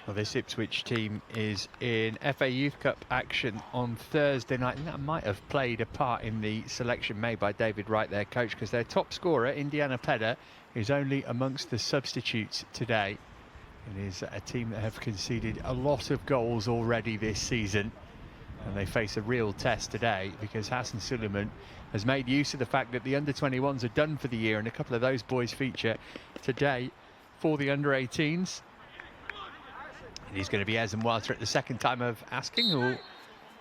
Well, this Ipswich team is in FA Youth Cup action on Thursday night, and that might have played a part in the selection made by David Wright, their coach, because their top scorer, Indiana Pedder, is only amongst the substitutes today. It is a team that have conceded a lot of goals already this season, and they face a real test today because Hassan Suleiman has made use of the fact that the under-21s are done for the year, and a couple of those boys feature today for the under-18s. It is going to be Ezenwata at the second time of asking, who will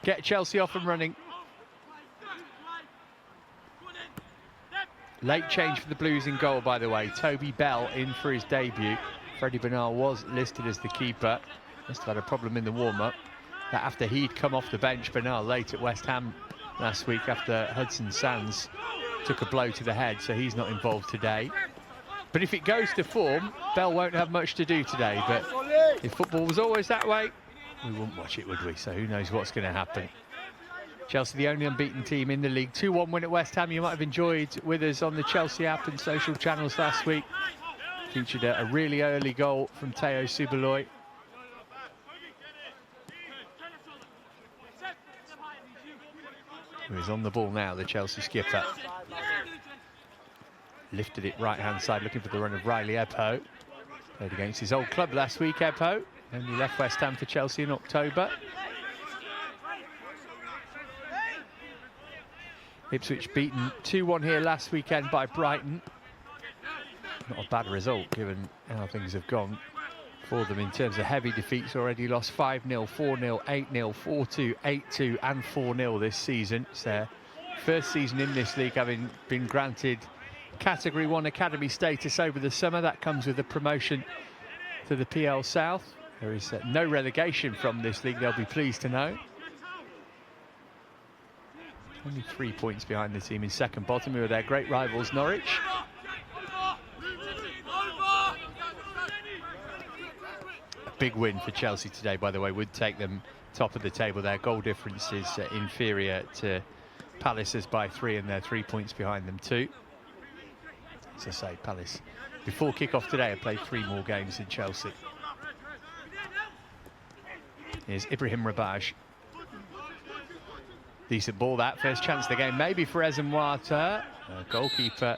get Chelsea off and running. Late change for the Blues in goal, by the way. Toby Bell in for his debut. Freddie Bernal was listed as the keeper. Must have had a problem in the warm-up. That after he'd come off the bench, Bernal late at West Ham last week after Hudson Sands took a blow to the head, so he's not involved today. But if it goes to form, Bell won't have much to do today. But if football was always that way, we wouldn't watch it, would we? So who knows what's going to happen. Chelsea, the only unbeaten team in the league. 2-1 win at West Ham. You might have enjoyed with us on the Chelsea app and social channels last week. Featured a really early goal from Teo Subaloi. Who is on the ball now, the Chelsea skipper. Lifted it right-hand side, looking for the run of Riley Ebho. Played against his old club last week, Ebho. Only left West Ham for Chelsea in October. Ipswich beaten 2-1 here last weekend by Brighton. Not a bad result, given how things have gone for them in terms of heavy defeats. Already lost 5-0, 4-0, 8-0, 4-2, 8-2 and 4-0 this season. It's their first season in this league, having been granted Category 1 academy status over the summer. That comes with a promotion to the PL South. There is no relegation from this league, they'll be pleased to know. Only 3 points behind the team in second bottom, who are their great rivals, Norwich. A big win for Chelsea today, by the way, would take them top of the table. Their goal difference is inferior to Palace's by 3, and they're 3 points behind them too. As I say, Palace, before kick-off today, have played 3 more games than Chelsea. Here's Ibrahim Rabaj. Decent ball, that. First chance of the game, maybe for Ezenwata. Goalkeeper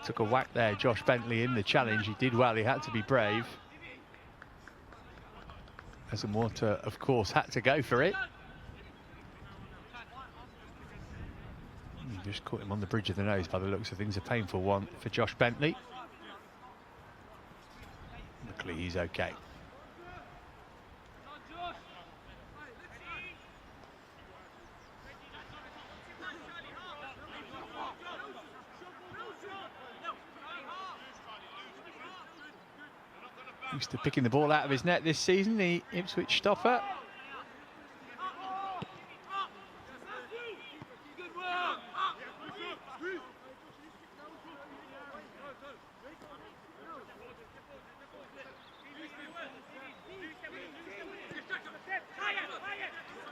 took a whack there. Josh Bentley in the challenge. He did well, he had to be brave. Ezenwata, of course, had to go for it. Just caught him on the bridge of the nose by the looks of things. A painful one for Josh Bentley. Luckily he's okay. Used to picking the ball out of his net this season, the Ipswich stopper.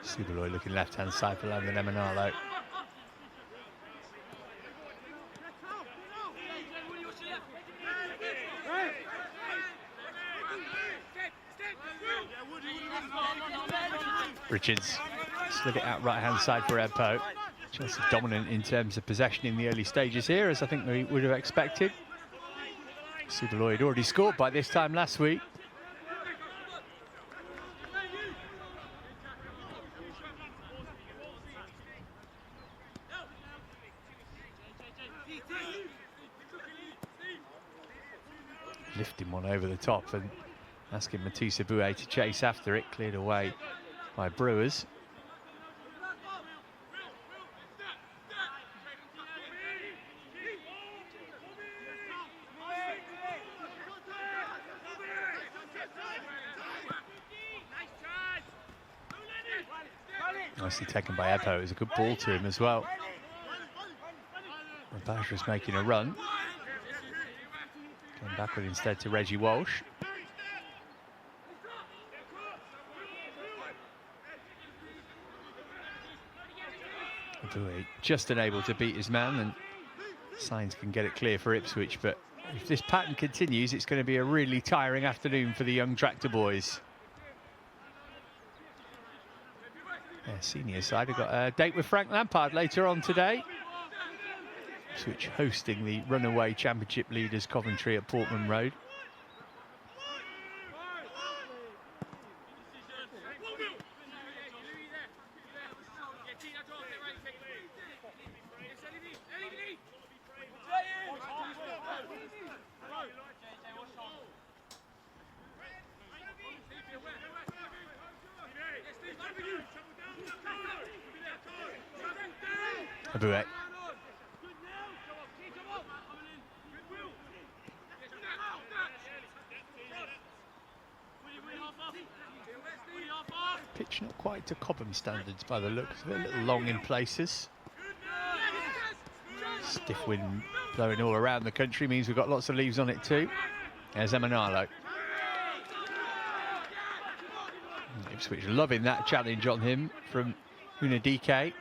Subaloi looking left-hand side for Landon Emanalo. Richards slid it out right-hand side for Ebho. Chelsea dominant in terms of possession in the early stages here, as I think we would have expected. Subaloi had already scored by this time last week. Lifting one over the top and asking Matissa Boué to chase after it. Cleared away by Brewers. Nicely taken by Ebho. It was a good ball to him as well. Bajra's making a run. Going backward instead to Reggie Walsh. Boué just unable to beat his man, and Signs can get it clear for Ipswich, but if this pattern continues, it's going to be a really tiring afternoon for the young tractor boys. Yeah, senior side have got a date with Frank Lampard later on today. Ipswich hosting the runaway championship leaders Coventry at Portman Road. Abuet. Pitch not quite to Cobham standards by the looks of it, a little long in places. Stiff wind blowing all around the country means we've got lots of leaves on it too. There's Emanalo. Ipswich loving that challenge on him from Unadike.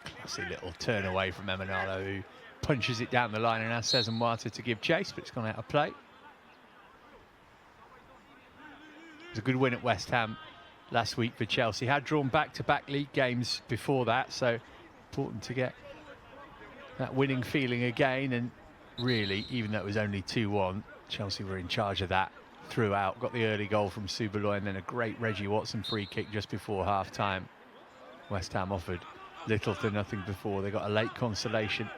Classy little turn away from Emanalo, who punches it down the line and asks Sezamwata to give chase, but it's gone out of play. It was a good win at West Ham last week for Chelsea. Had drawn back-to-back league games before that, so important to get that winning feeling again. And really, even though it was only 2-1, Chelsea were in charge of that throughout. Got the early goal from Subaloy and then a great Reggie Watson free kick just before half-time. West Ham offered little to nothing before. They got a late consolation.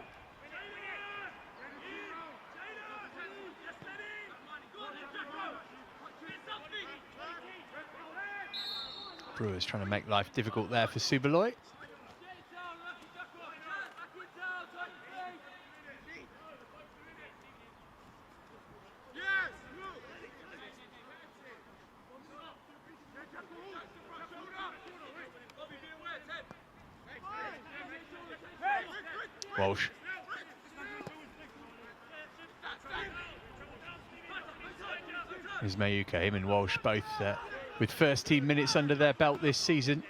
Brewers trying to make life difficult there for Subaloy. Walsh. Here's Mayuka, him and Walsh both with first team minutes under their belt this season.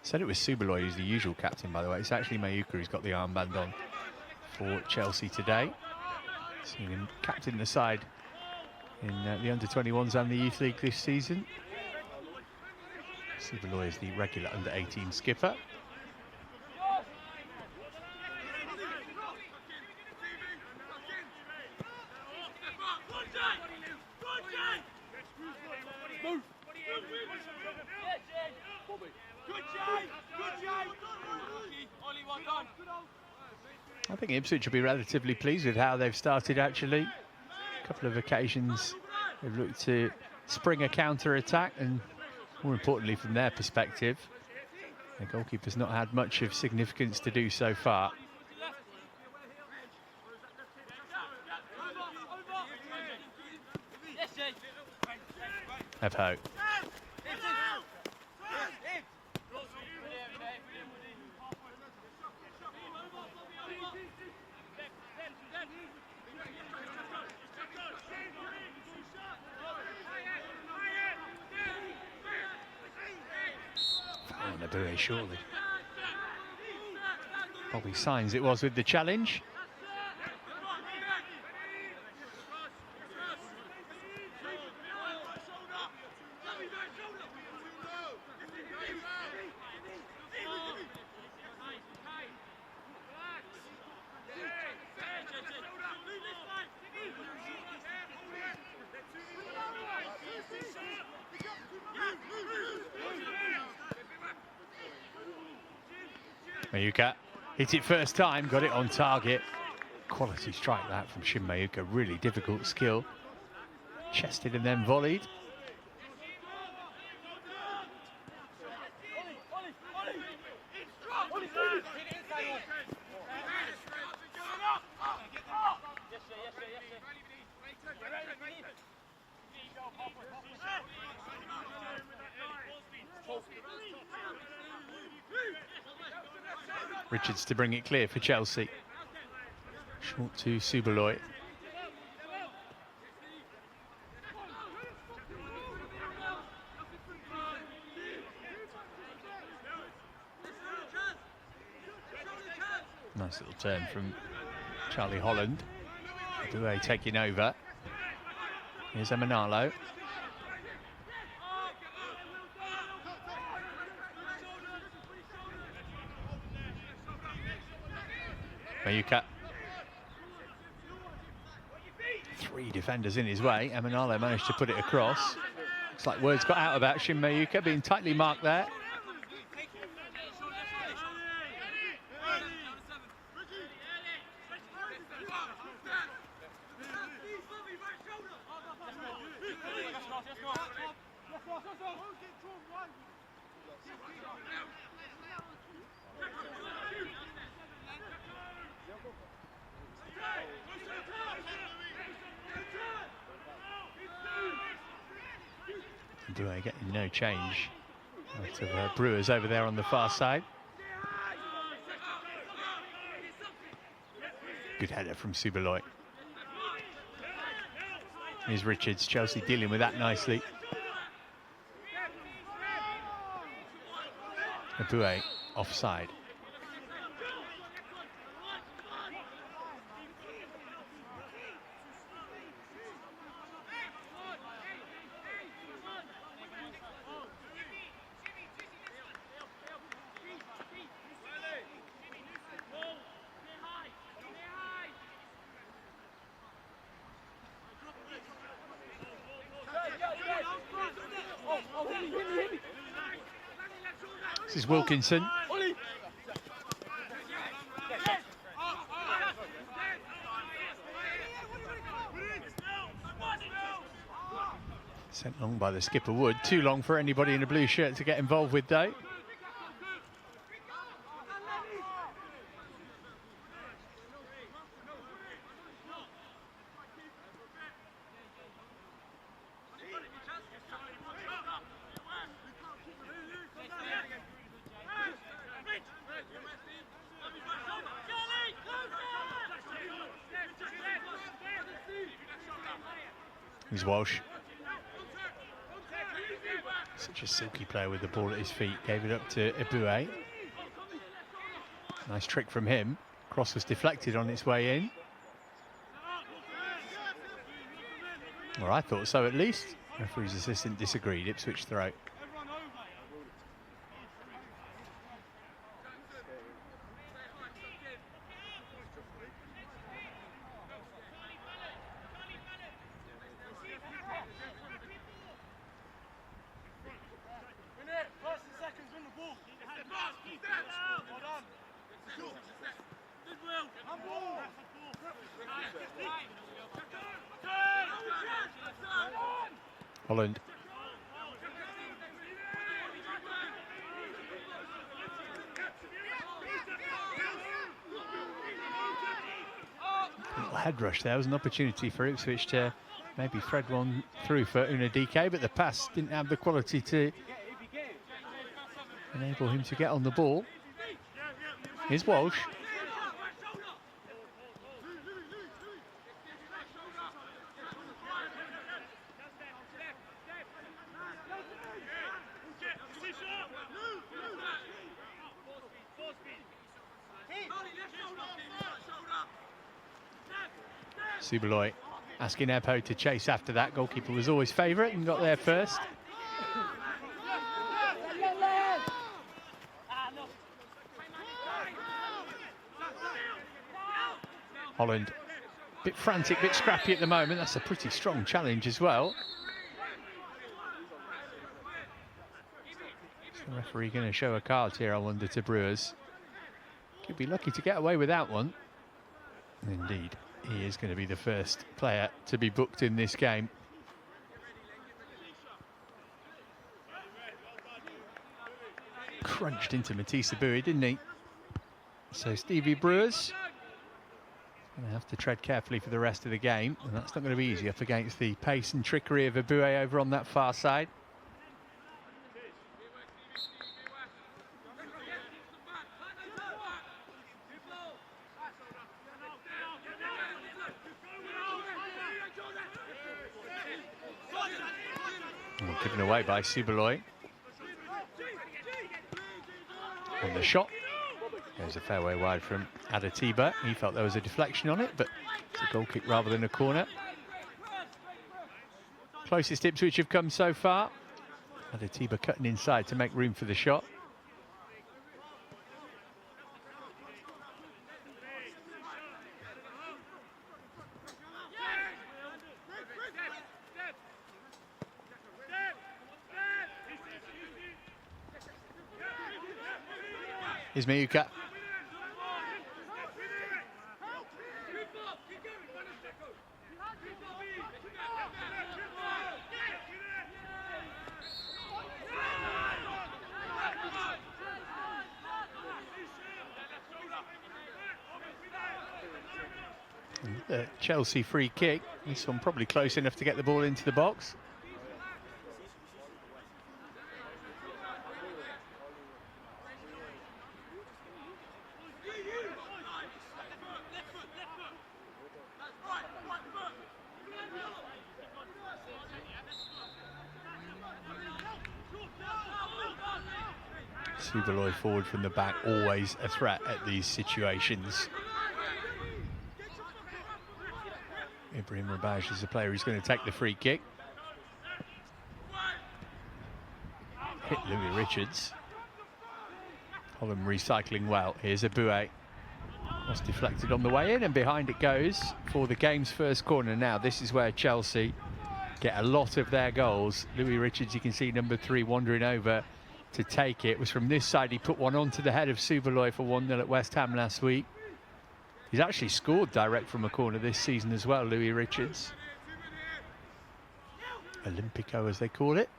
Said it was Subaloy who's the usual captain, by the way. It's actually Mayuka who's got the armband on for Chelsea today. Seeing him captain the side in the under-21s and the Youth League this season. Subaloy is the regular under-18 skipper. I think Ipswich will be relatively pleased with how they've started, actually. A couple of occasions they've looked to spring a counter-attack, and more importantly from their perspective, the goalkeeper's not had much of significance to do so far. Ebho. Surely. Bobby Signs it was with the challenge. Mayuka hit it first time, got it on target. Quality strike that from Shin Mayuka, really difficult skill. Chested and then volleyed. Richards to bring it clear for Chelsea. Short to Subaloy. Nice little turn from Charlie Holland. Aboué taking over. Here's Emanalo. Mayuka. 3 defenders in his way. Emanalo managed to put it across. Looks like words got out about Shin Mayuka, being tightly marked there. Aboué getting no change out of Brewers over there on the far side. Good header from Subaloy. Here's Richards, Chelsea dealing with that nicely. Aboué offside. This is Wilkinson. Sent long by the skipper Wood. Too long for anybody in a blue shirt to get involved with, though. Here's Walsh. Such a silky player with the ball at his feet. Gave it up to Aboué. Nice trick from him. Cross was deflected on its way in. Or I thought so at least. Referee's assistant disagreed. Ipswich throw. Holland. Little head rush there. Was an opportunity for Ipswich to maybe thread one through for Unadike, but the pass didn't have the quality to enable him to get on the ball. Here's Walsh. Subaloy asking Ebho to chase after that. Goalkeeper was always favourite and got there first. Holland, bit frantic, bit scrappy at the moment. That's a pretty strong challenge as well. Is the referee going to show a card here, I wonder, to Brewers? Could be lucky to get away with that one. Indeed, he is going to be the first player to be booked in this game. Crunched into Matisse Aboué, didn't he? So Stevie Brewers going to have to tread carefully for the rest of the game, and that's not going to be easy up against the pace and trickery of Aboué over on that far side. Given away by Subaloy. On the shot. There's a fairway wide from Adetiba. He felt there was a deflection on it, but it's a goal kick rather than a corner. Closest Ipswich have come so far. Adetiba cutting inside to make room for the shot. Here's Miyuka. The Chelsea free kick. This one probably close enough to get the ball into the box. Suberloy forward from the back, always a threat at these situations. Ibrahim Rabaj is the player who's going to take the free kick. Hit Louis Richards. Holland recycling well. Here's Aboué. Was deflected on the way in, and behind it goes for the game's first corner. Now, this is where Chelsea get a lot of their goals. Louis Richards, you can see number 3 wandering over to take it. It was from this side. He put one onto the head of Suberloy for 1-0 at West Ham last week. He's actually scored direct from a corner this season as well, Louis Richards. Olympico, as they call it.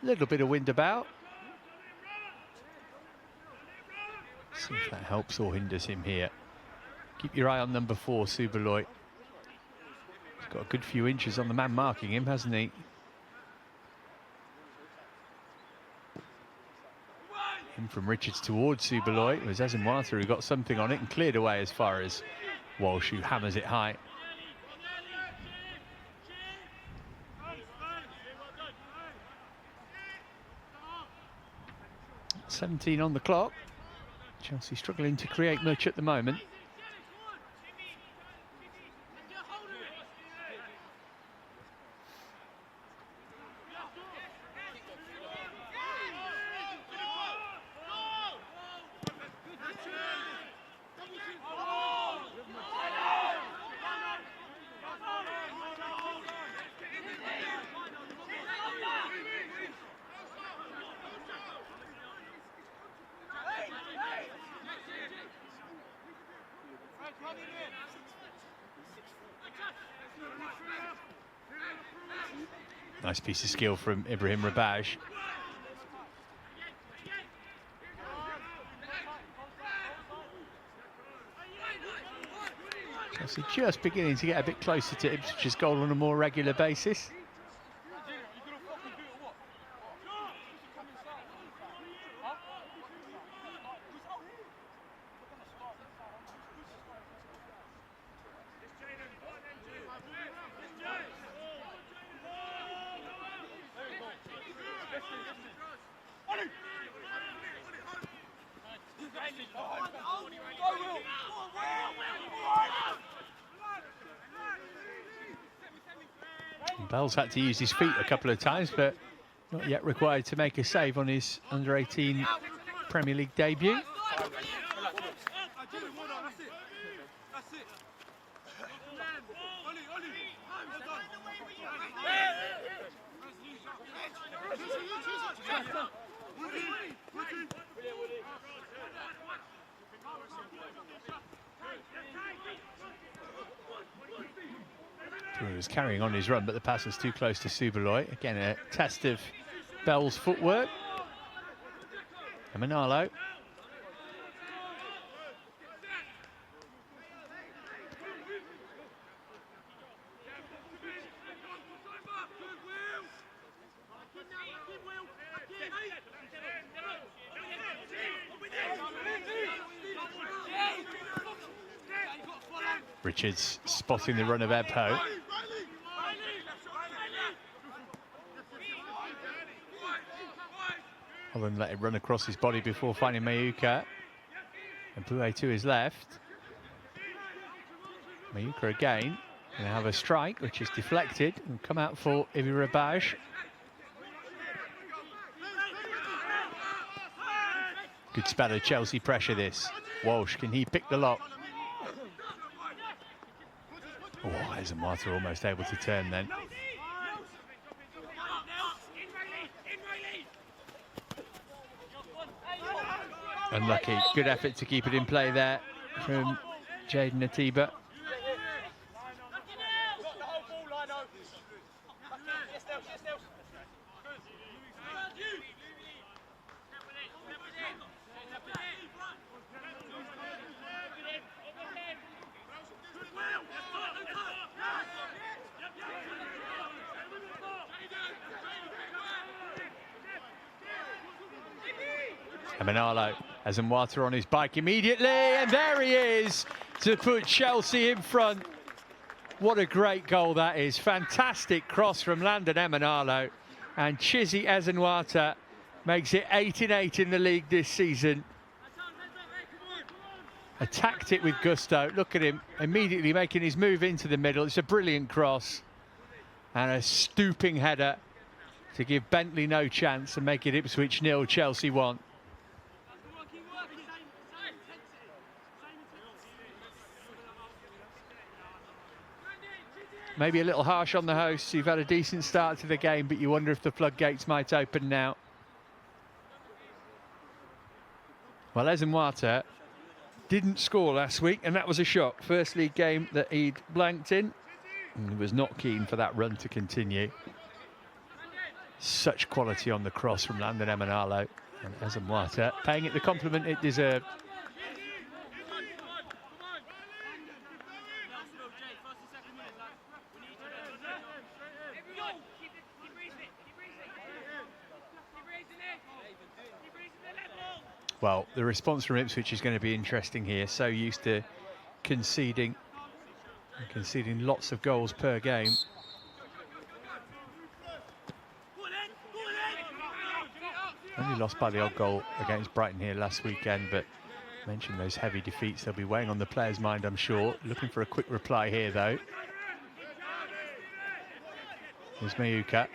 A little bit of wind about. See if that helps or hinders him here. Keep your eye on number 4, Suberloy. He's got a good few inches on the man marking him, hasn't he? In from Richards towards Suberloy. It was Ezenwatha who got something on it and cleared away as far as Walsh, who hammers it high. .17 on the clock. Chelsea struggling to create much at the moment. Nice piece of skill from Ibrahim Rabaj. Chelsea just beginning to get a bit closer to Ipswich's goal on a more regular basis. Bell's had to use his feet a couple of times, but not yet required to make a save on his under-18 Premier League debut. He was carrying on his run, but the pass was too close to Suberloy. Again, a test of Bell's footwork. Emanalo. Richards spotting the run of Ebho. Holland let it run across his body before finding Mayuka. And Bouet to his left. Mayuka again. Going to have a strike, which is deflected and come out for Ivirabaj. Good spell of Chelsea pressure this. Walsh, can he pick the lock? Oh, Ezenwata almost able to turn then. Unlucky. Good effort to keep it in play there from Jaden Atiba. Manalo has Nwata on his bike immediately, and there he is to put Chelsea in front. What a great goal that is. Fantastic cross from Landon Emanalo, and Chizzy Ezenwata makes it 8-8 in the league this season. Attacked it with gusto. Look at him immediately making his move into the middle. It's a brilliant cross and a stooping header to give Bentley no chance and make it Ipswich 0, Chelsea 1. Maybe a little harsh on the hosts. You've had a decent start to the game, but you wonder if the floodgates might open now. Well, Ezenwata didn't score last week, and that was a shock. First league game that he'd blanked in, and he was not keen for that run to continue. Such quality on the cross from Landon Emanalo, and Ezenwata paying it the compliment it deserved. Well, the response from Ipswich is going to be interesting here. So used to conceding lots of goals per game. Only lost by the odd goal against Brighton here last weekend, but mentioned those heavy defeats. They'll be weighing on the players' mind, I'm sure. Looking for a quick reply here, though. Here's Mayuka.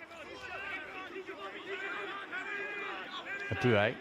Bouet.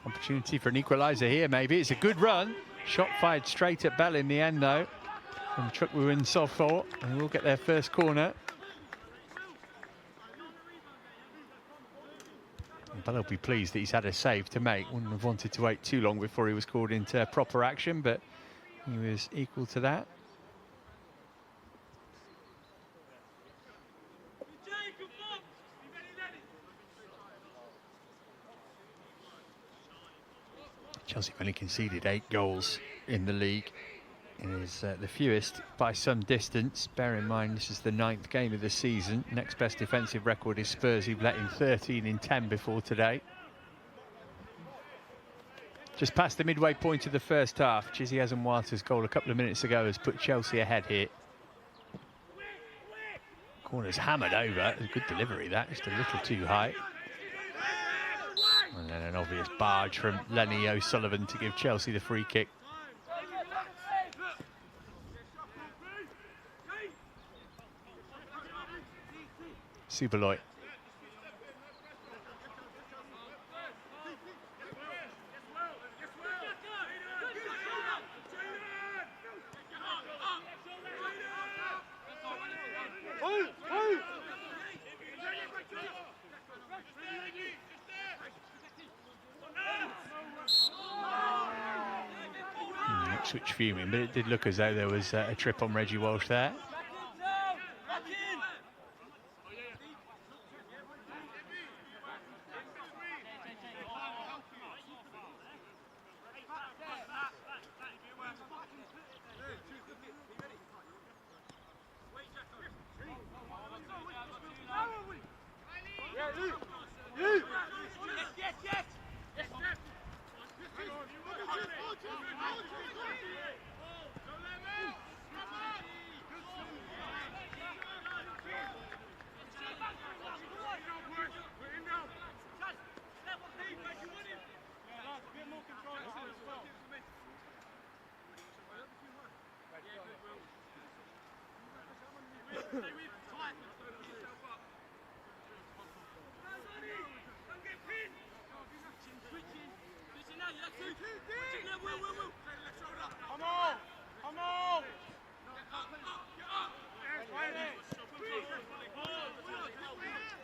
Opportunity for an equaliser here, maybe. It's a good run. Shot fired straight at Bell in the end, though, from Chukwuin Sofo, and we'll get their first corner. Bell will be pleased that he's had a save to make. Wouldn't have wanted to wait too long before he was called into proper action, but he was equal to that. Chelsea only conceded 8 goals in the league. It is the fewest by some distance. Bear in mind, this is the 9th game of the season. Next best defensive record is Spurs, who've let in 13 in 10 before today. Just past the midway point of the first half, Chizzy Ezenwata's goal a couple of minutes ago has put Chelsea ahead here. Corner's hammered over. A good delivery, that. Just a little too high. And then an obvious barge from Lenny O'Sullivan to give Chelsea the free kick. Superloy. Ipswich fuming, but it did look as though there was a trip on Reggie Walsh there.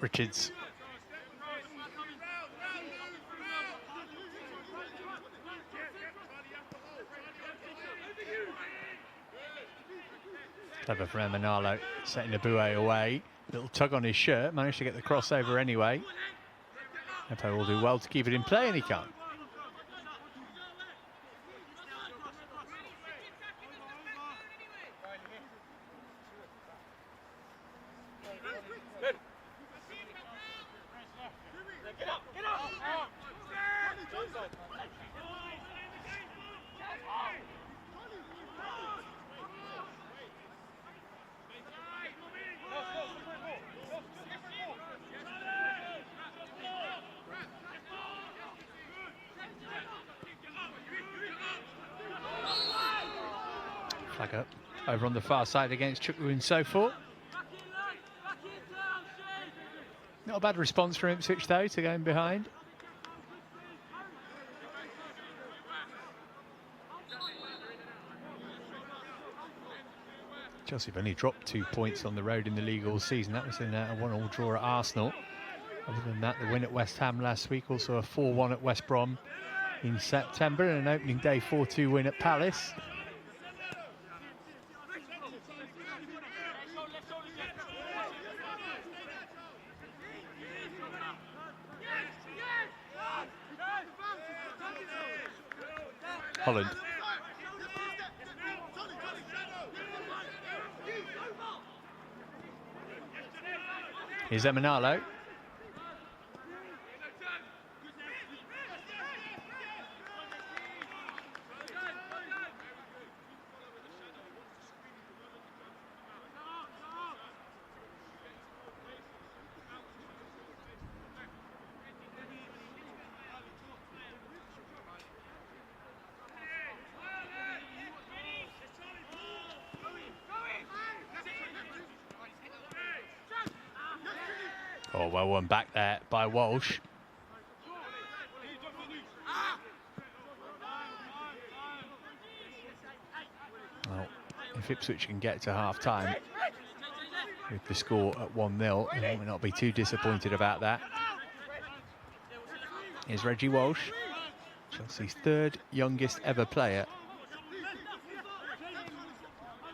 Richards. Clever for Emanalo, setting Abue away. Little tug on his shirt, managed to get the crossover anyway. Epo will do well to keep it in play, and he can't. Flag up over on the far side against Chukwu and so forth. Not a bad response from Ipswich though to going behind. Chelsea have only dropped 2 points on the road in the league all season. That was in a 1-1 draw at Arsenal. Other than that, the win at West Ham last week, also a 4-1 at West Brom in September, and an opening day 4-2 win at Palace. Holland. Here's Emanalo. Oh, well won back there by Walsh. Well, if Ipswich can get to half-time with the score at 1-0, then we'll not be too disappointed about that. Here's Reggie Walsh, Chelsea's third youngest ever player.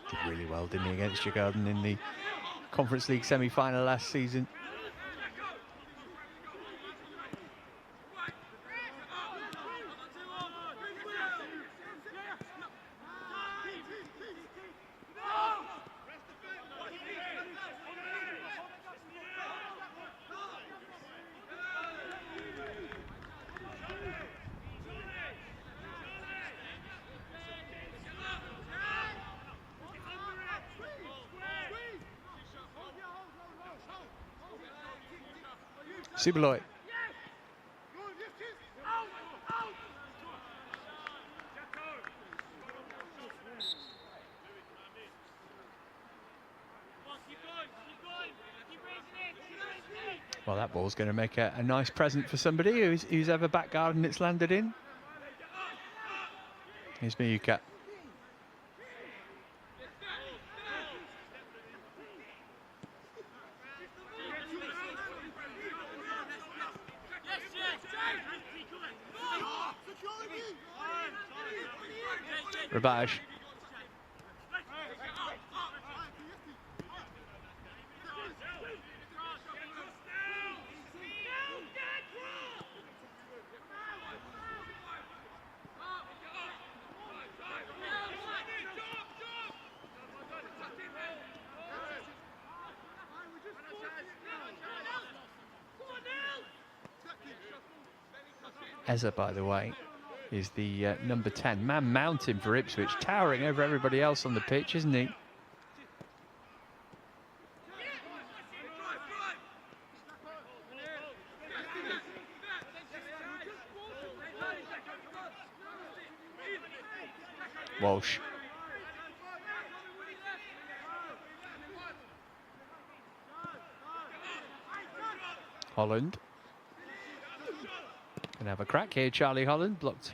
Did really well, didn't he, against Djurgården in the Conference League semi-final last season. Subaloy. Well, that ball's going to make a nice present for somebody who's ever back garden it's landed in. Here's Miyuka. Rabaj. Eza, by the way, is the number 10. Man mountain for Ipswich, towering over everybody else on the pitch, isn't he? Walsh. Holland. Gonna have a crack here, Charlie Holland. Blocked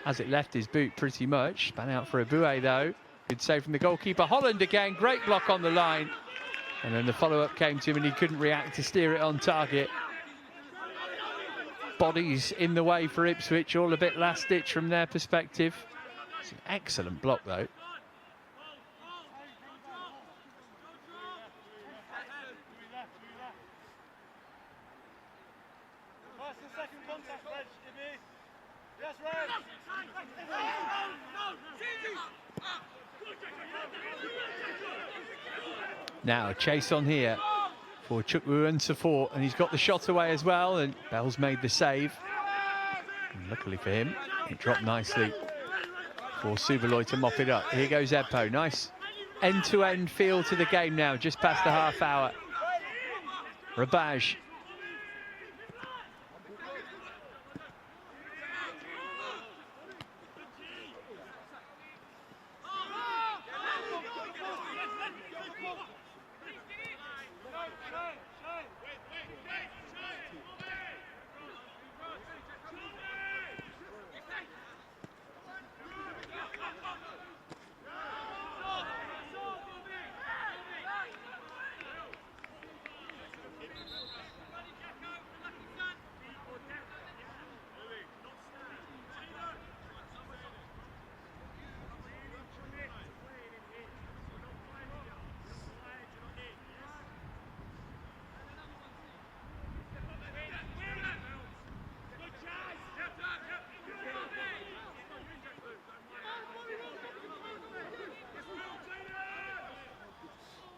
as it left his boot pretty much. Span out for Aboué though. Good save from the goalkeeper. Holland again, great block on the line. And then the follow-up came to him and he couldn't react to steer it on target. Bodies in the way for Ipswich, all a bit last ditch from their perspective. It's an excellent block though. Now a chase on here for Chukwu and Support, and he's got the shot away as well, and Bell's made the save. And luckily for him, it dropped nicely for Subaloy to mop it up. Here goes Ebpo, nice end-to-end feel to the game now, just past the half hour. Rabaj.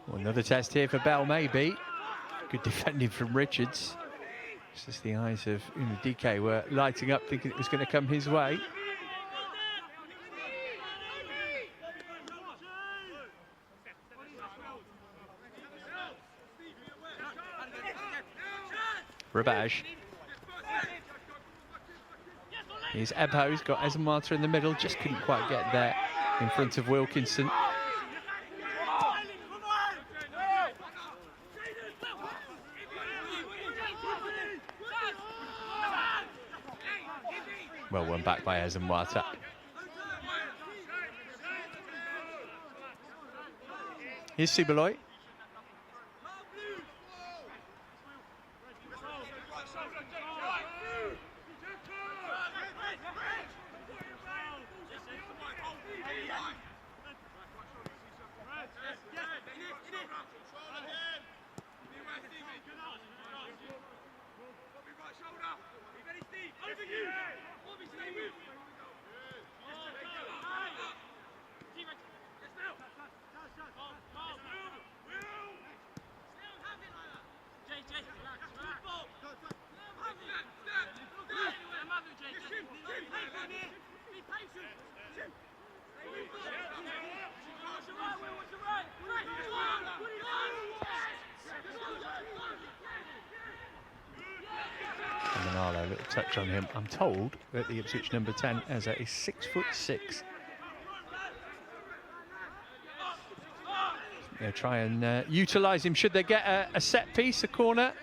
Well, another test here for Bell, maybe. Good defending from Richards. It's just the eyes of DK were lighting up, thinking it was going to come his way. Rabaj. Here's Ebho, he's got Ezenwalter in the middle, just couldn't quite get there in front of Wilkinson. Well won back by Ezenwalter. Here's Subaloy. Manalo, little touch on him. I'm told that the Ipswich number 10 Eza is 6'6". They'll try and utilise him should they get a set piece, a corner.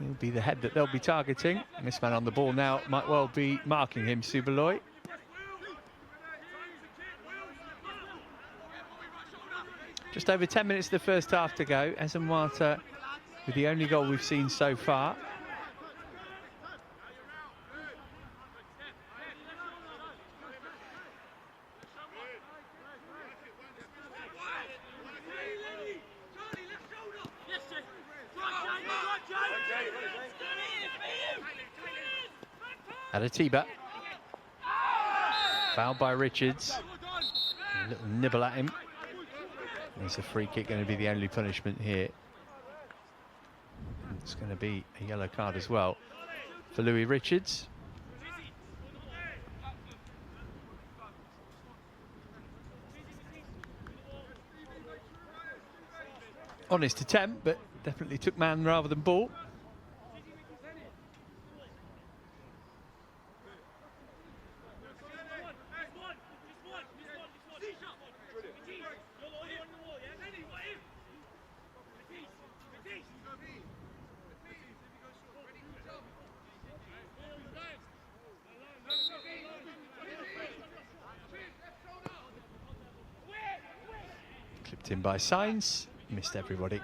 He'll be the head that they'll be targeting. And this man on the ball now might well be marking him, Subaloy. Just over 10 minutes of the first half to go. Ezenwalter with the only goal we've seen so far. Adetiba. Fouled by Richards. A little nibble at him. There's a free kick going to be the only punishment here. It's going to be a yellow card as well for Louis Richards. Honest attempt, but definitely took man rather than ball. Clipped in by Sainz, missed everybody.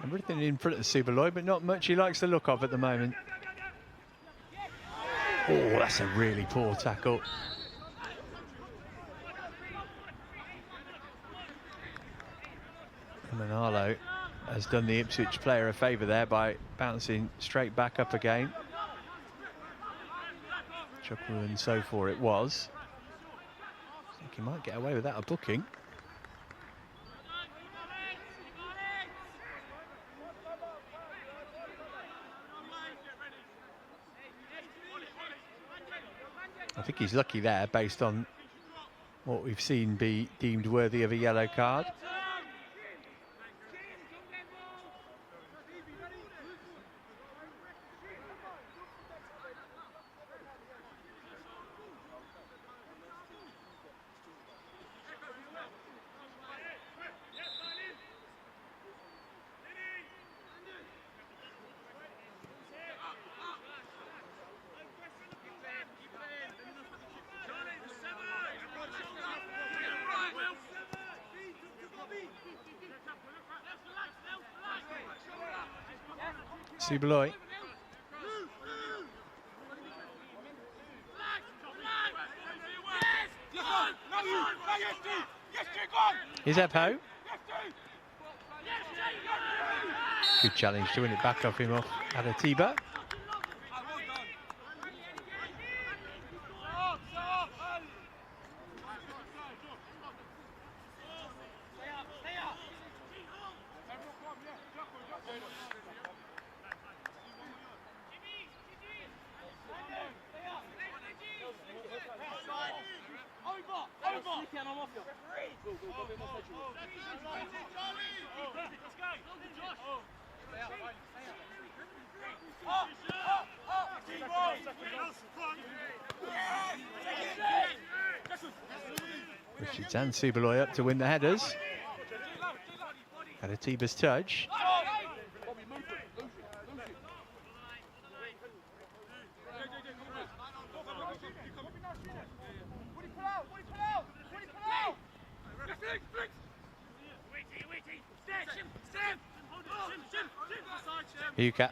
Everything in front of Subaloy, but not much he likes the look of at the moment. Oh, that's a really poor tackle. Manalo has done the Ipswich player a favour there by bouncing straight back up again. Chuckle and so forth it was. I think he might get away without a booking. I think he's lucky there based on what we've seen be deemed worthy of a yellow card. Subaloy. Here's Eppo. Good challenge to win it back off him off Adetiba. Richards and Subaloy up to win the headers. Adetiba's touch. Yuka.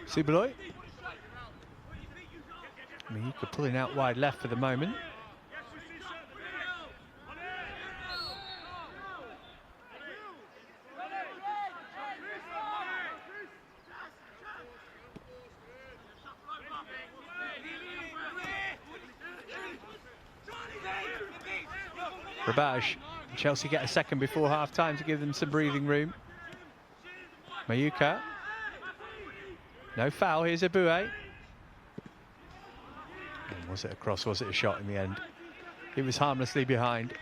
Subaloy. Miyuka pulling out wide left for the moment. Rabaj. Chelsea get a second before half-time to give them some breathing room. Mayuka. No foul, here's Abue. Was it a cross? Was it a shot in the end? He was harmlessly behind.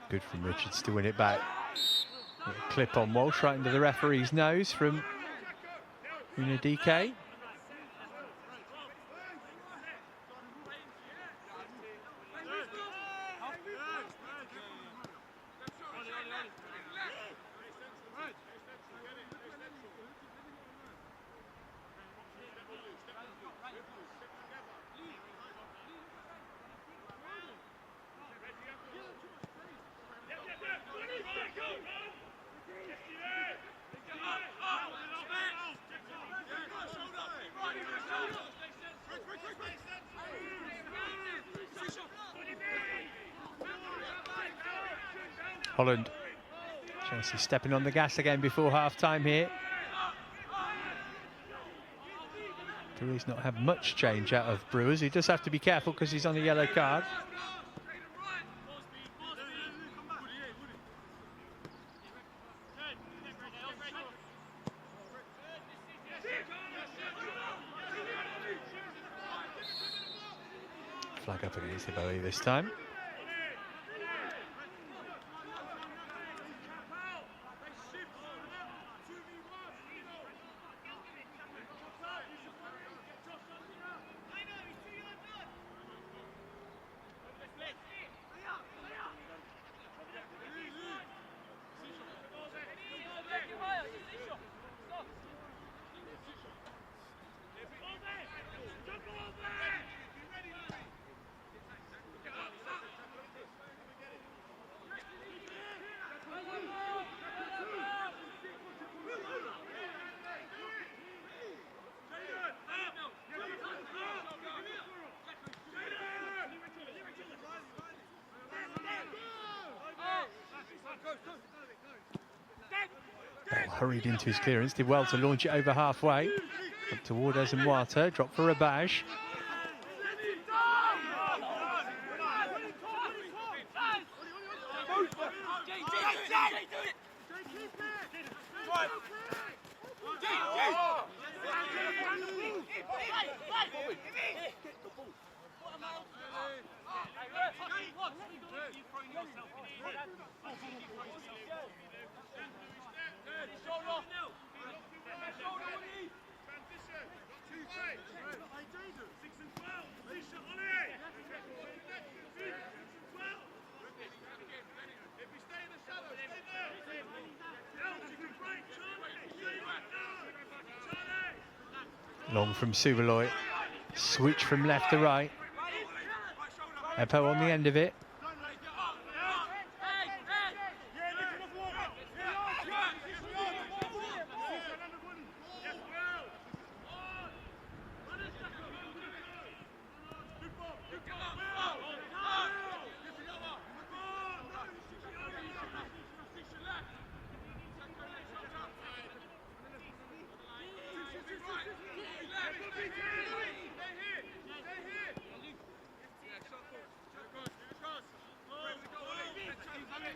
Good from Richards to win it back. Clip on Walsh right into the referee's nose from Unadike. Holland, Chelsea stepping on the gas again before half-time here. Brewers not have much change out of Brewers. He does have to be careful because he's on a yellow card. Flag up against the Bowie this time. Hurried into his clearance, did well to launch it over halfway. Up toward Ezemwata, drop for Rabaj. Long from Subaloy, switch from left to right. Epo on the end of it.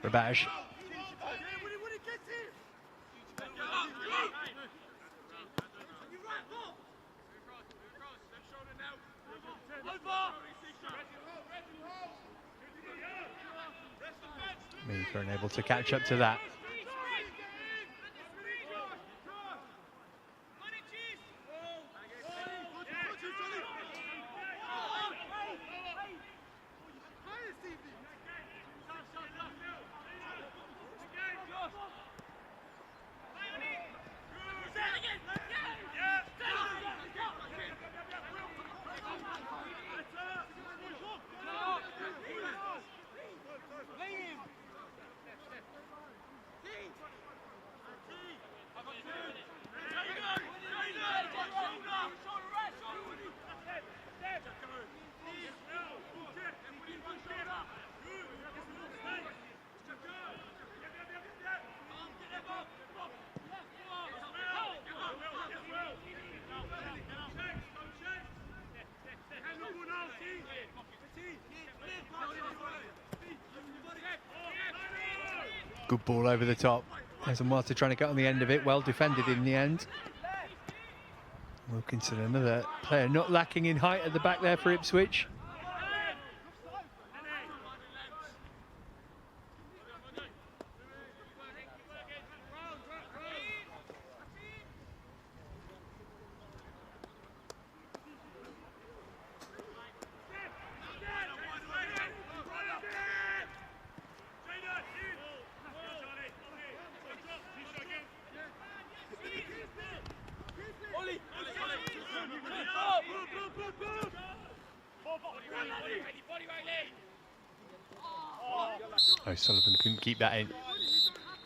Rabaj. Meeker unable to catch up to that. Good ball over the top. There's Marta trying to get on the end of it. Well defended in the end. Wilkinson, another player not lacking in height at the back there for Ipswich. Oh, Sullivan couldn't keep that in.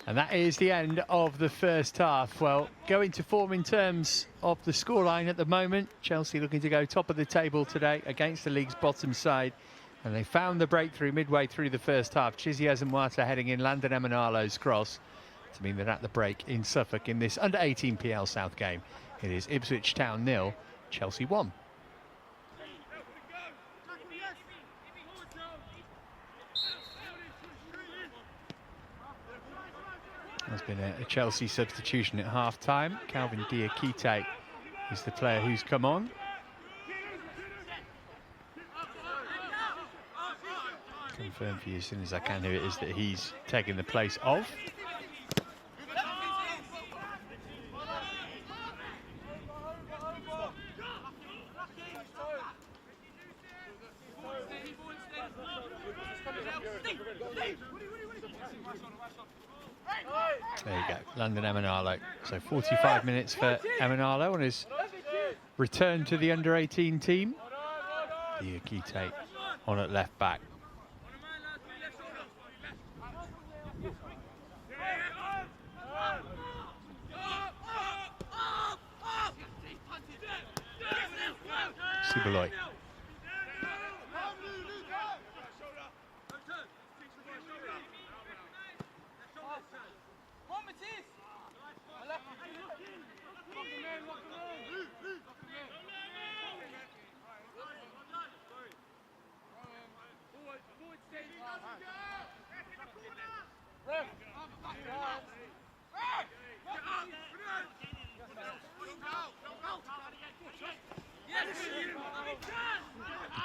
And that is the end of the first half. Well, going to form in terms of the scoreline at the moment. Chelsea looking to go top of the table today against the league's bottom side. And they found the breakthrough midway through the first half. Chiziez and Marta heading in Landon Emanalo's cross to mean that at the break in Suffolk in this under-18 PL South game, it is Ipswich Town 0, Chelsea 1. There's been a Chelsea substitution at half-time. Calvin Diakite is the player who's come on. Confirm for you as soon as I can who it is that he's taking the place of. There you go, Landon Emanalo. So 45 minutes for Emanalo on his return to the under-18 team. Diakite on at left back. Sibeloy.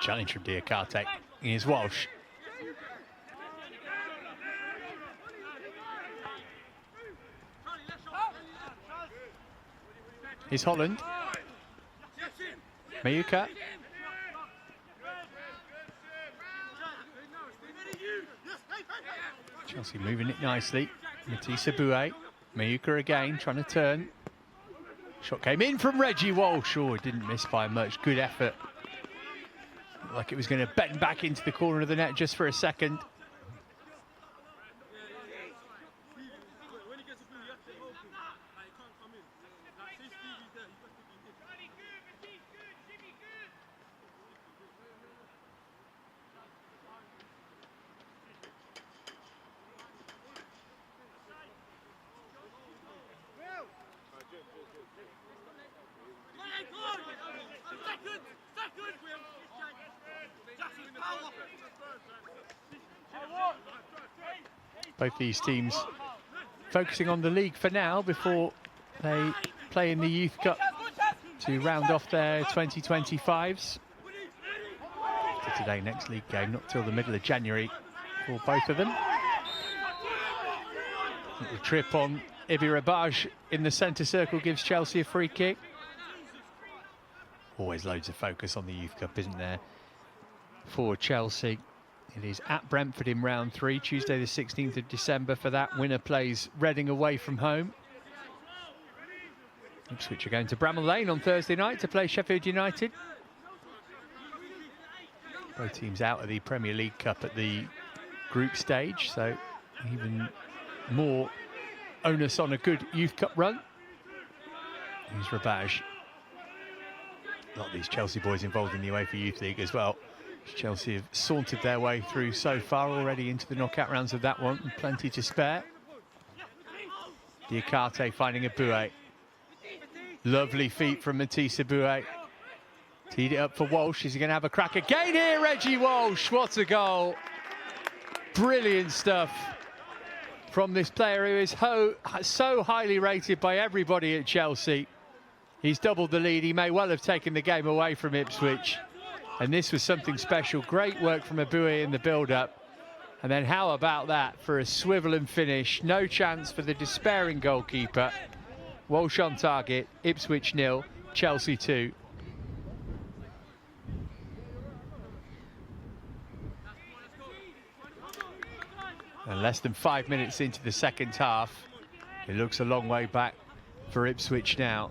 Challenge from Diakite is Walsh. Here's Holland. Mayuka. Chelsea moving it nicely. Matissa Bouet. Mayuka again, trying to turn. Shot came in from Reggie Walsh. Oh, it didn't miss by much. Good effort. Looked like it was going to bend back into the corner of the net just for a second. Both these teams focusing on the league for now before they play in the Youth Cup to round off their 2025s. After today, next league game, not till the middle of January for both of them. The trip on Ibi Rabaj in the centre circle gives Chelsea a free kick. Always loads of focus on the Youth Cup, isn't there, for Chelsea. It is at Brentford in round 3, Tuesday the 16th of December for that. Winner plays Reading away from home. Ipswich are going to Bramall Lane on Thursday night to play Sheffield United. Both teams out of the Premier League Cup at the group stage, so even more onus on a good Youth Cup run. Here's Rabaj. A lot of these Chelsea boys involved in the UEFA Youth League as well. Chelsea have sauntered their way through so far already into the knockout rounds of that one, and plenty to spare. Diakite finding a Bouet. Lovely feet from Matissa Bouet. Teed it up for Walsh. Is he going to have a crack again here? Reggie Walsh, what a goal. Brilliant stuff from this player who is so highly rated by everybody at Chelsea. He's doubled the lead. He may well have taken the game away from Ipswich. And this was something special. Great work from Aboué in the build-up. And then how about that for a swivel and finish? No chance for the despairing goalkeeper. Walsh on target, Ipswich 0, Chelsea 2. And less than 5 minutes into the second half, it looks a long way back for Ipswich now.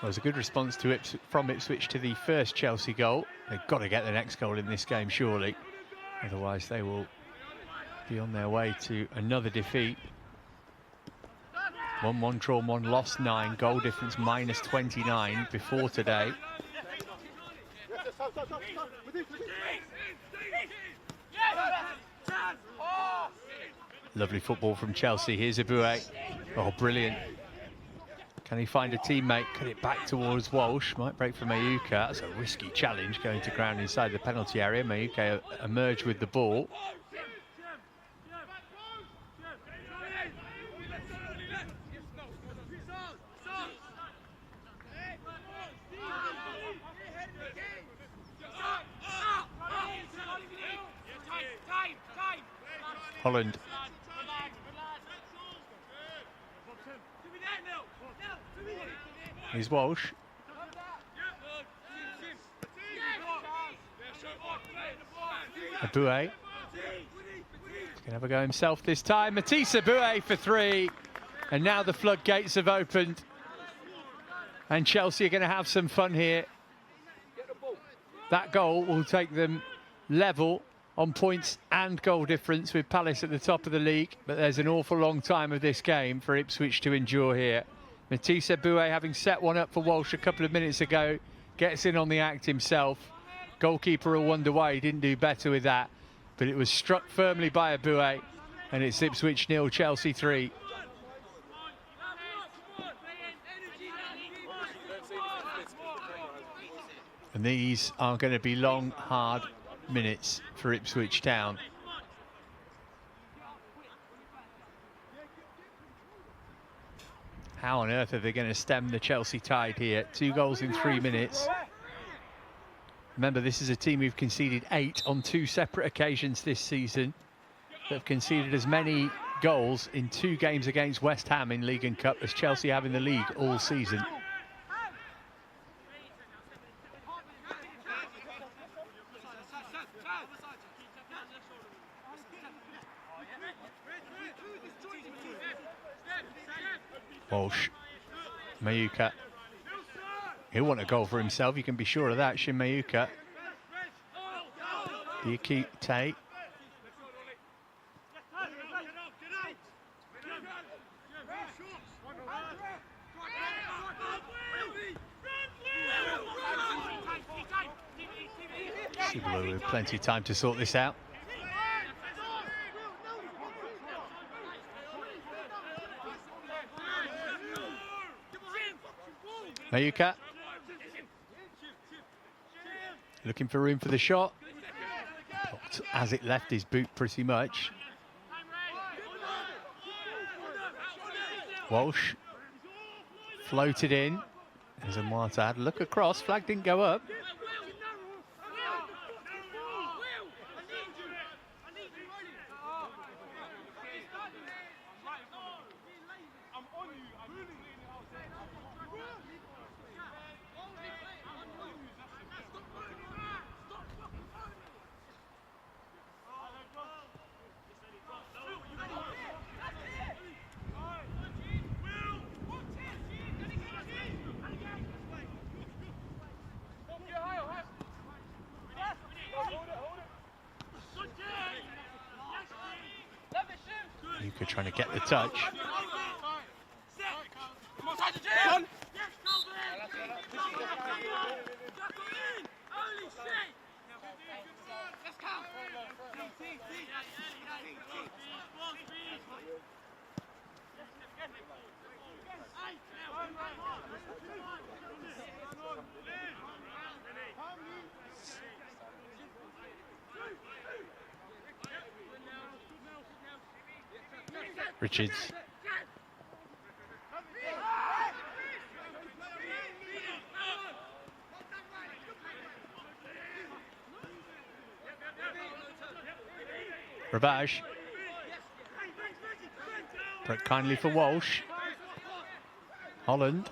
Well, it was a good response to from Ipswich to the first Chelsea goal. They've got to get the next goal in this game, surely. Otherwise, they will be on their way to another defeat. 1-1 drawn, 1 lost, 9. Goal difference minus 29 before today. Lovely football from Chelsea. Here's Aboué. Oh, brilliant. Can he find a teammate? Cut it back towards Walsh. Might break for Mayuka. That's a risky challenge going to ground inside the penalty area. Mayuka emerged with the ball. Holland. Here's Walsh. Aboué. He's going to have a go himself this time. Matisse Aboué for 3. And now the floodgates have opened. And Chelsea are going to have some fun here. That goal will take them level on points and goal difference with Palace at the top of the league. But there's an awful long time of this game for Ipswich to endure here. Matisse Aboué, having set one up for Walsh a couple of minutes ago, gets in on the act himself. Goalkeeper will wonder why he didn't do better with that. But it was struck firmly by Aboué. And it's Ipswich 0, Chelsea 3. And these are going to be long, hard minutes for Ipswich Town. How on earth are they going to stem the Chelsea tide here? 2 goals in 3 minutes. Remember, this is a team who've conceded 8 on 2 separate occasions this season. They've conceded as many goals in 2 games against West Ham in League and Cup as Chelsea have in the league all season. Walsh, Mayuka. He'll want a goal for himself, you can be sure of that. Shin Mayuka. Diakite. Sibalu with plenty of time to sort this out. Mayuka. Looking for room for the shot. Blocked as it left his boot pretty much. Walsh. Floated in. There's a Marta. Had a look across. Flag didn't go up. Mayuka trying to get the touch. Richards. Ravage. Broke kindly for Walsh. Holland.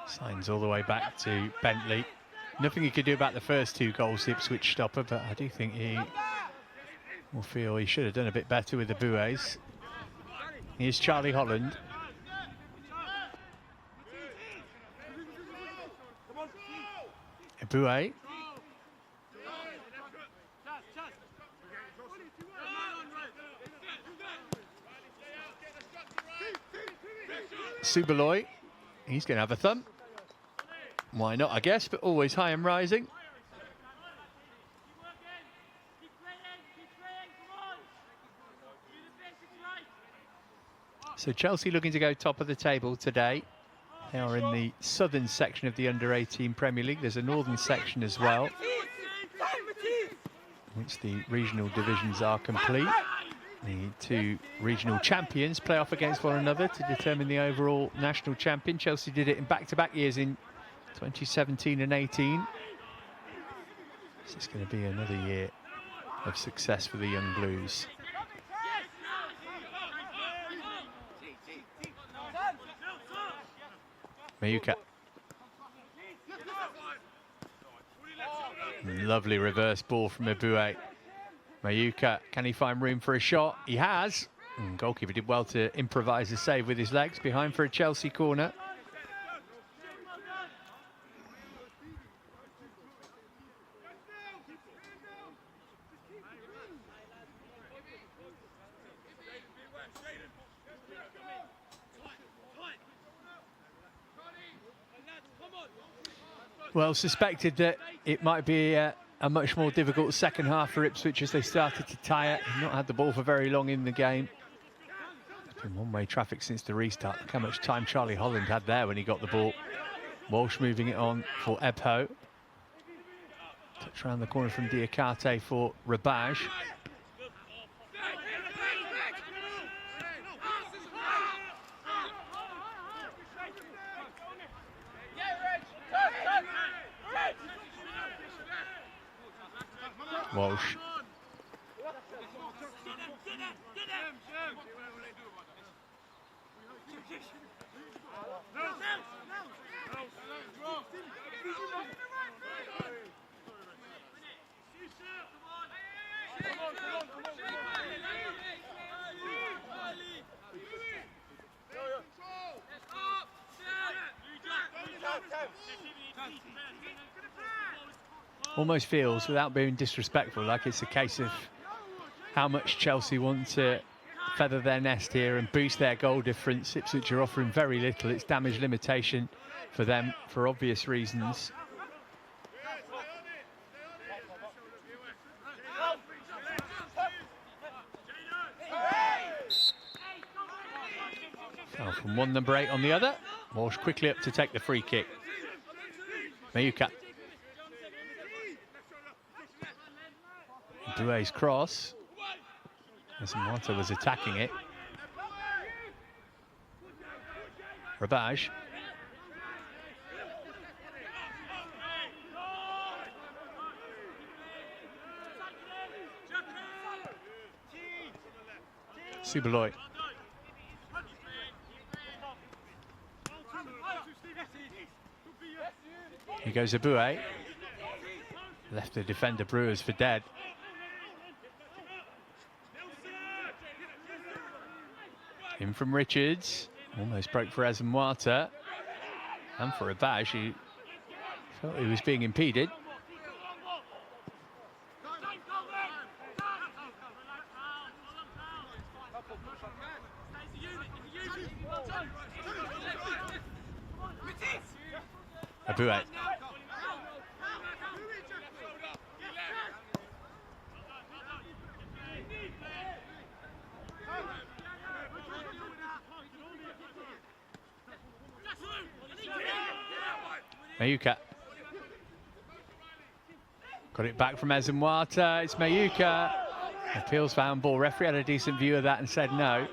Signs all the way back to Bentley. Nothing he could do about the first 2 goals, the Ipswich stopper, but I do think he will feel he should have done a bit better with the buoys. Here's Charlie Holland. Buoy. Subaloy. He's going to have a thumb. Why not, I guess, but always high and rising. So Chelsea looking to go top of the table today. They are in the southern section of the Under-18 Premier League. There's a northern section as well, which the regional divisions are complete. The 2 regional champions play off against one another to determine the overall national champion. Chelsea did it in back-to-back years in 2017 and 18. So it's going to be another year of success for the Young Blues. Mayuka. Lovely reverse ball from Eboué. Mayuka, can he find room for a shot? He has. And goalkeeper did well to improvise a save with his legs. Behind for a Chelsea corner. Well, suspected that it might be a much more difficult second half for Ipswich as they started to tire. Not had the ball for very long in the game. It's been one-way traffic since the restart. Look how much time Charlie Holland had there when he got the ball. Walsh moving it on for Ebho. Touch around the corner from Diakate for Rabaj. Walsh. Almost feels, without being disrespectful, like it's a case of how much Chelsea want to feather their nest here and boost their goal difference. Ipswich are offering very little. It's damage limitation for them for obvious reasons. Foul from one, number 8 on the other. Walsh quickly up to take the free kick. Mayuka. Douay's cross, as Mata was attacking it. Rabaj. Subaloy. Here goes Abue. Left the defender Brewers for dead. In from Richards. Almost broke for Ezemwata. And for Rabaj, who felt he was being impeded. Abue. Mayuka. Got it back from Ezemwata. It's Mayuka. Appeals for handball. Referee had a decent view of that and said no.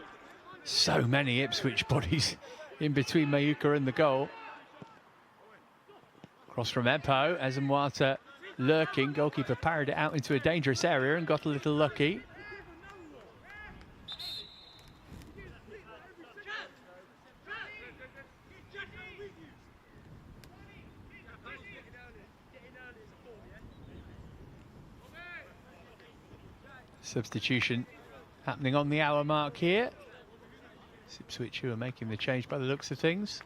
So many Ipswich bodies in between Mayuka and the goal. Cross from Epo. Ezemwata lurking. Goalkeeper parried it out into a dangerous area and got a little lucky. Substitution happening on the hour mark here. Ipswich who are making the change by the looks of things.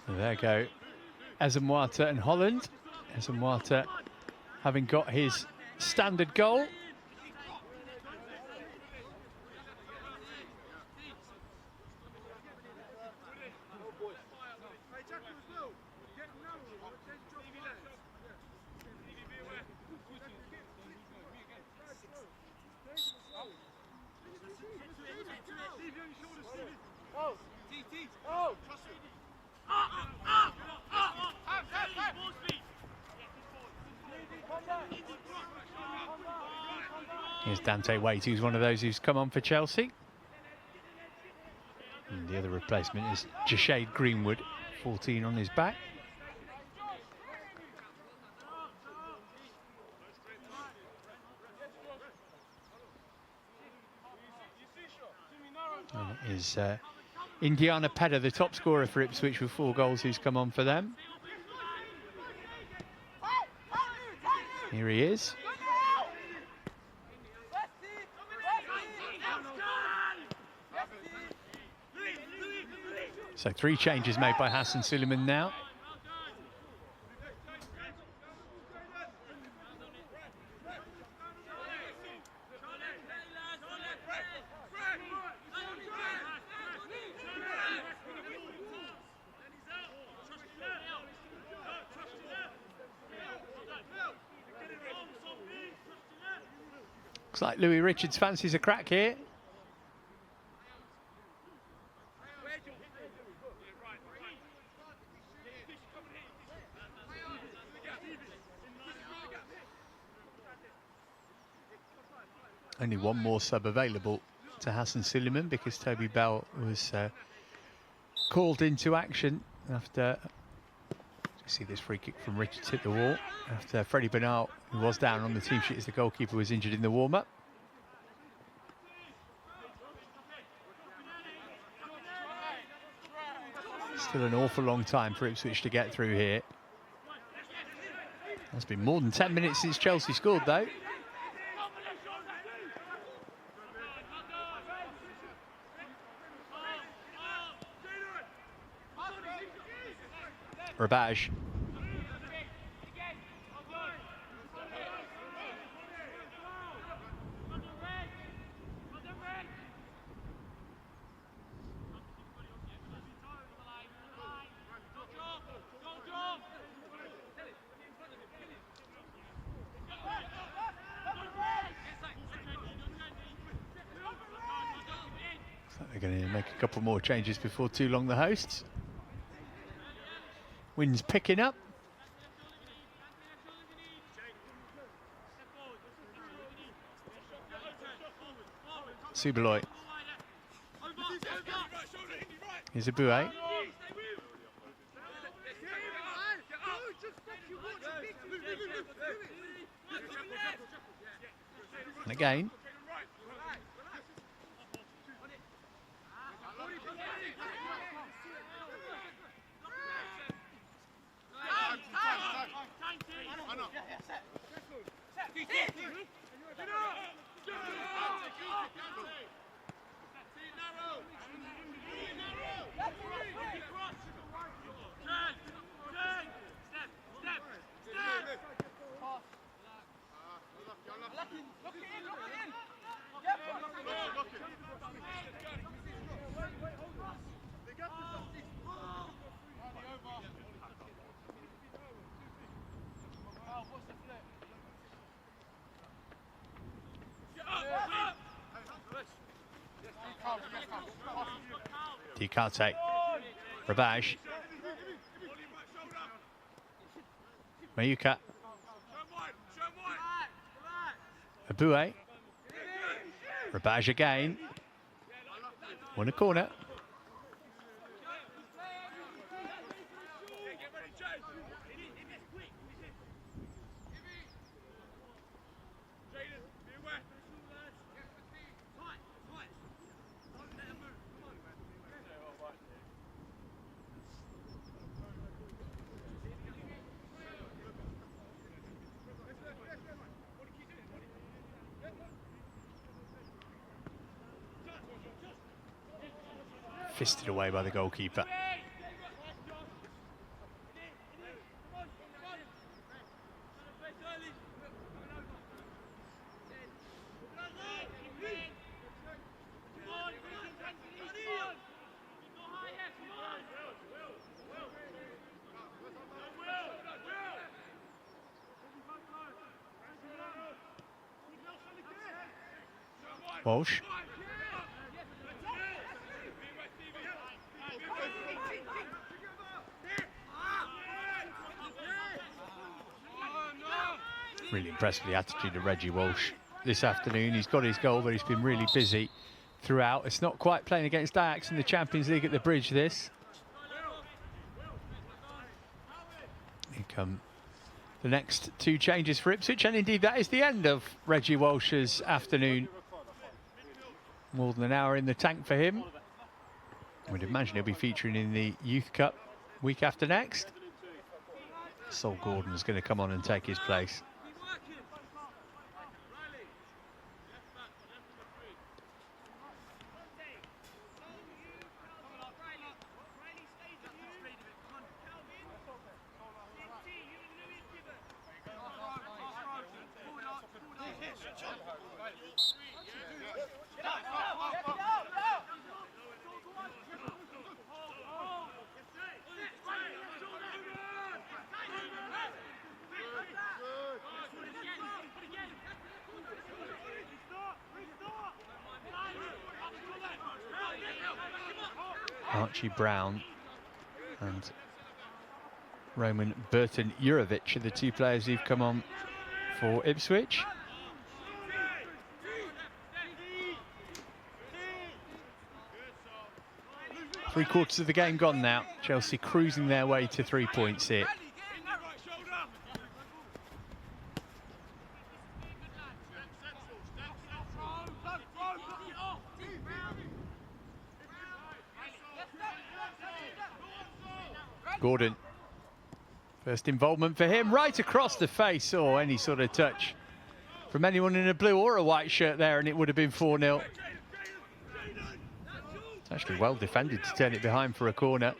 There go Ezemwata and Holland. Ezemwata having got his standard goal. Here's Dante Waite, who's one of those who's come on for Chelsea. And the other replacement is Jashade Greenwood, 14 on his back. And it is Indiana Pedder, the top scorer for Ipswich with 4 goals, who's come on for them. Here he is. So 3 changes made by Hassan Suleiman now. Looks like Louis Richards fancies a crack here. Only one more sub available to Hassan Suleiman because Toby Bell was called into action after, you see this free kick from Richards hit the wall, after Freddie Bernal, who was down on the team sheet as the goalkeeper, was injured in the warm-up. Still an awful long time for Ipswich to get through here. It's been more than 10 minutes since Chelsea scored though. Rabaj. They're going to make a couple more changes before too long, the hosts. Wind's picking up. Subaloy. Here's a Bouet. And again. Dikarte. Rabaj. Mayuka. Aboué. Rabaj again. Won a corner. Fisted away by the goalkeeper. Walsh. Really impressed with the attitude of Reggie Walsh this afternoon. He's got his goal, but he's been really busy throughout. It's not quite playing against Ajax in the Champions League at the Bridge, this. Here come the next two changes for Ipswich, and indeed that is the end of Reggie Walsh's afternoon. More than an hour in the tank for him. I would imagine he'll be featuring in the Youth Cup week after next. Sol Gordon's going to come on and take his place. Archie Brown and Roman Burton-Jurovic are the two players who've come on for Ipswich. Three quarters of the game gone now. Chelsea cruising their way to 3 points here. Gordon, first involvement for him, right across the face, or any sort of touch from anyone in a blue or a white shirt there, and it would have been 4-0. It's actually well defended to turn it behind for a corner.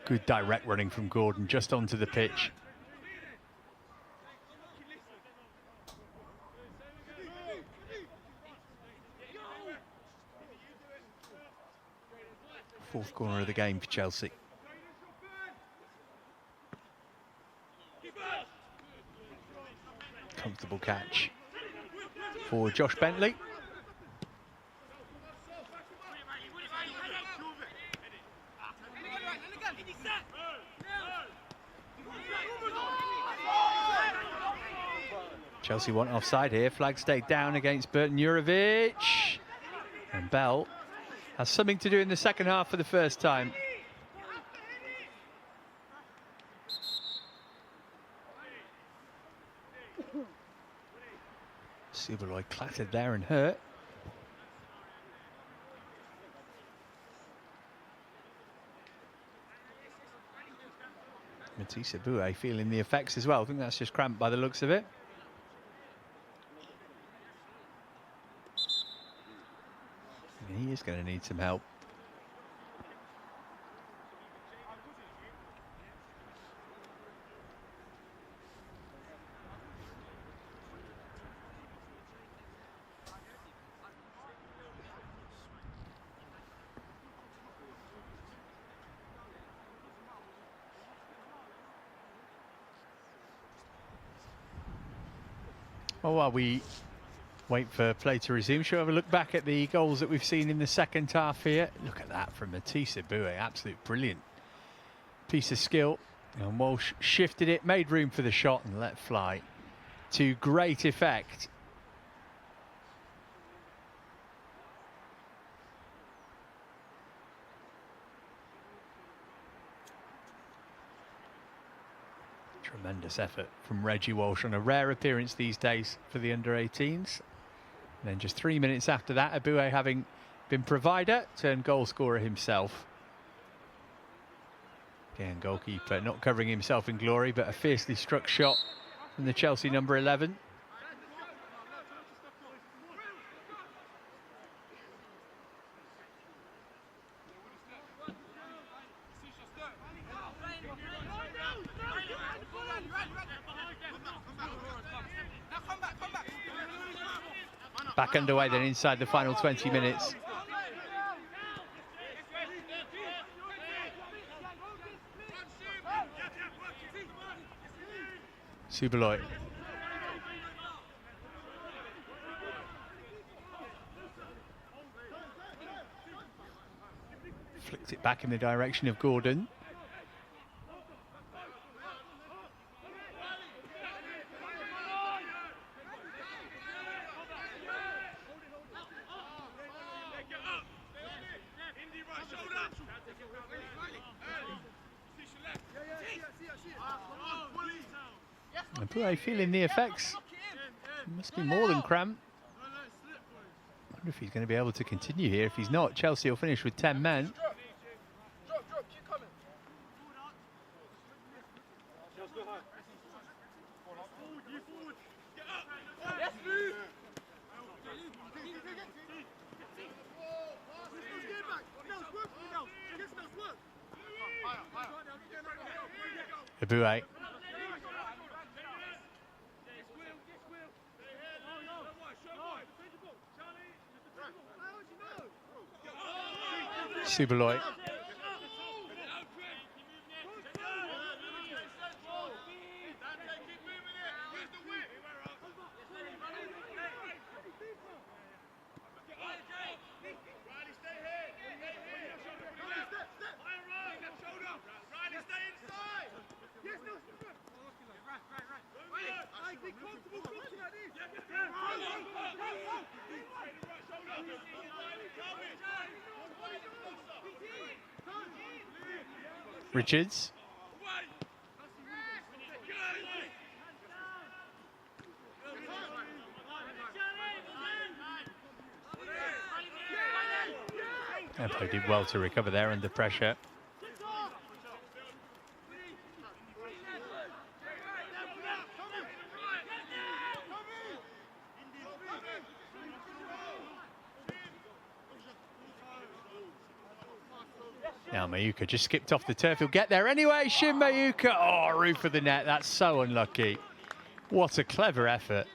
Good direct running from Gordon just onto the pitch. Fourth corner of the game for Chelsea. Comfortable catch for Josh Bentley. Chelsea want offside here. Flag stayed down against Burton Jurovic. And Bell has something to do in the second half for the first time. Subeloy clattered there and hurt. Matisse Boué feeling the effects as well. I think that's just cramped by the looks of it. And he is going to need some help. Well, while we wait for play to resume, shall we have a look back at the goals that we've seen in the second half here? Look at that from Matisse Boué, absolute brilliant piece of skill. And Walsh shifted it, made room for the shot and let fly to great effect. Tremendous effort from Reggie Walsh on a rare appearance these days for the under-18s. And then just 3 minutes after that, Aboué, having been provider, turned goal scorer himself. Again, goalkeeper not covering himself in glory, but a fiercely struck shot from the Chelsea number 11. Back underway then inside the final 20 minutes. Subeloy. Flicked it back in the direction of Gordon. And Boué feeling the effects. It must be more than cramp. I wonder if he's going to be able to continue here. If he's not, Chelsea will finish with 10 men. Boué. Subeloy. Richards. Empo did well to recover there under pressure. Now Mayuka just skipped off the turf. He'll get there anyway. Shin Mayuka. Oh, roof of the net. That's so unlucky. What a clever effort.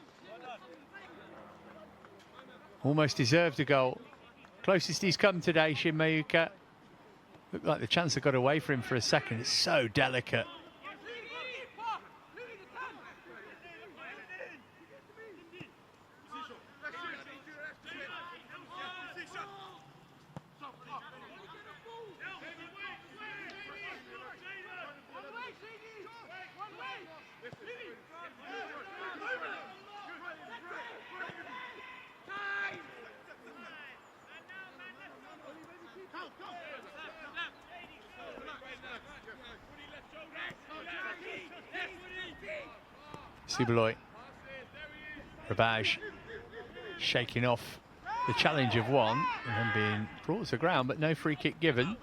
Almost deserved a goal. Closest he's come today, Shin Mayuka. Looked like the chance had got away for him for a second. It's so delicate. Subaloy. Rabaj shaking off the challenge of one and then being brought to ground, but no free kick given.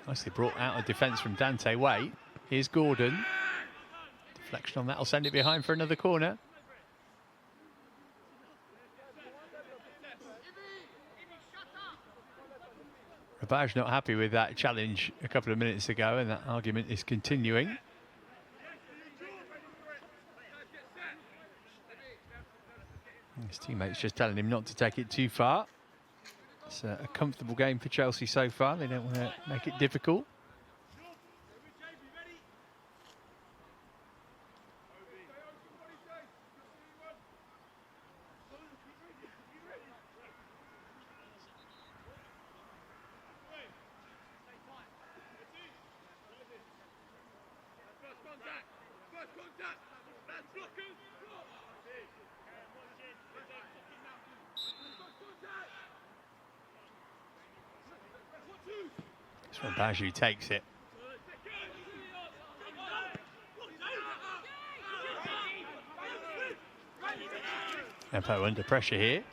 Nicely brought out of defence from Dante Waite. Here's Gordon. Deflection on that will send it behind for another corner. Rabaj not happy with that challenge a couple of minutes ago, and that argument is continuing. His teammates just telling him not to take it too far. It's a comfortable game for Chelsea so far. They don't want to make it difficult. Baju takes it. Empo under pressure here.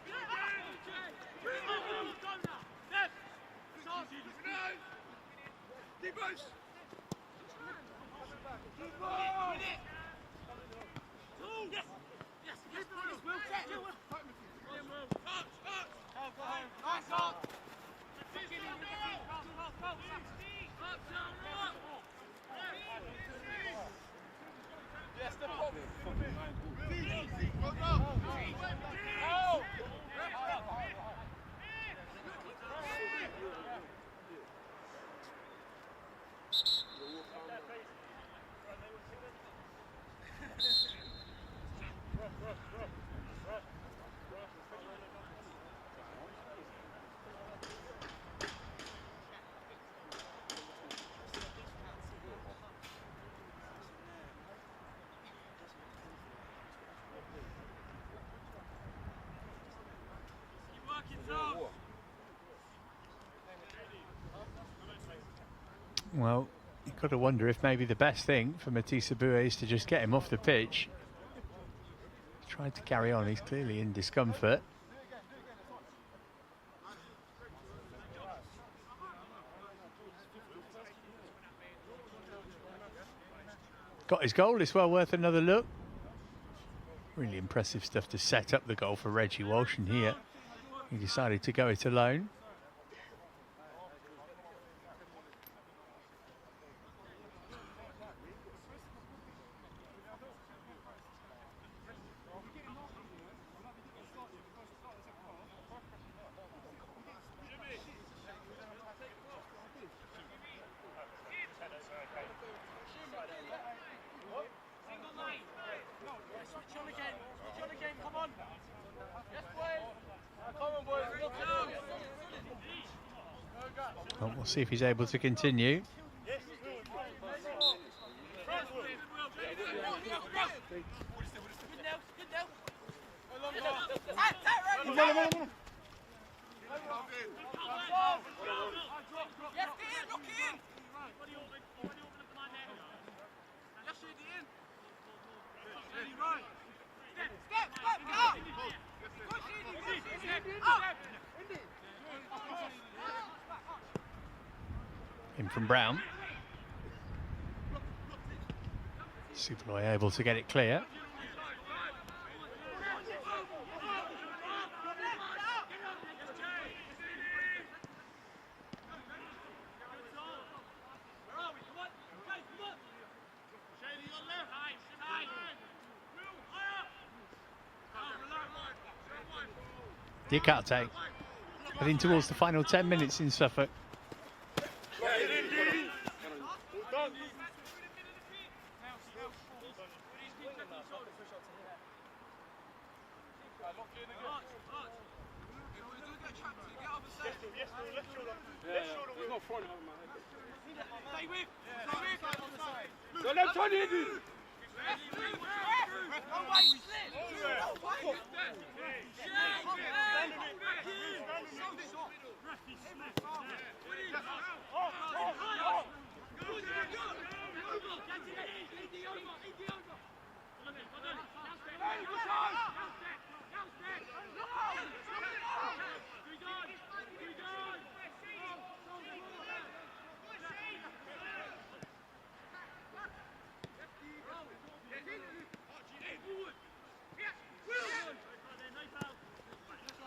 Well, you've got to wonder if maybe the best thing for Matisse Aboué is to just get him off the pitch. He's tried to carry on, he's clearly in discomfort. Got his goal, it's well worth another look. Really impressive stuff to set up the goal for Reggie Walsh, and here he decided to go it alone. Well, we'll see if he's able to continue. In from Brown. Superboy able to get it clear. Diakate heading towards the final 10 minutes in Suffolk.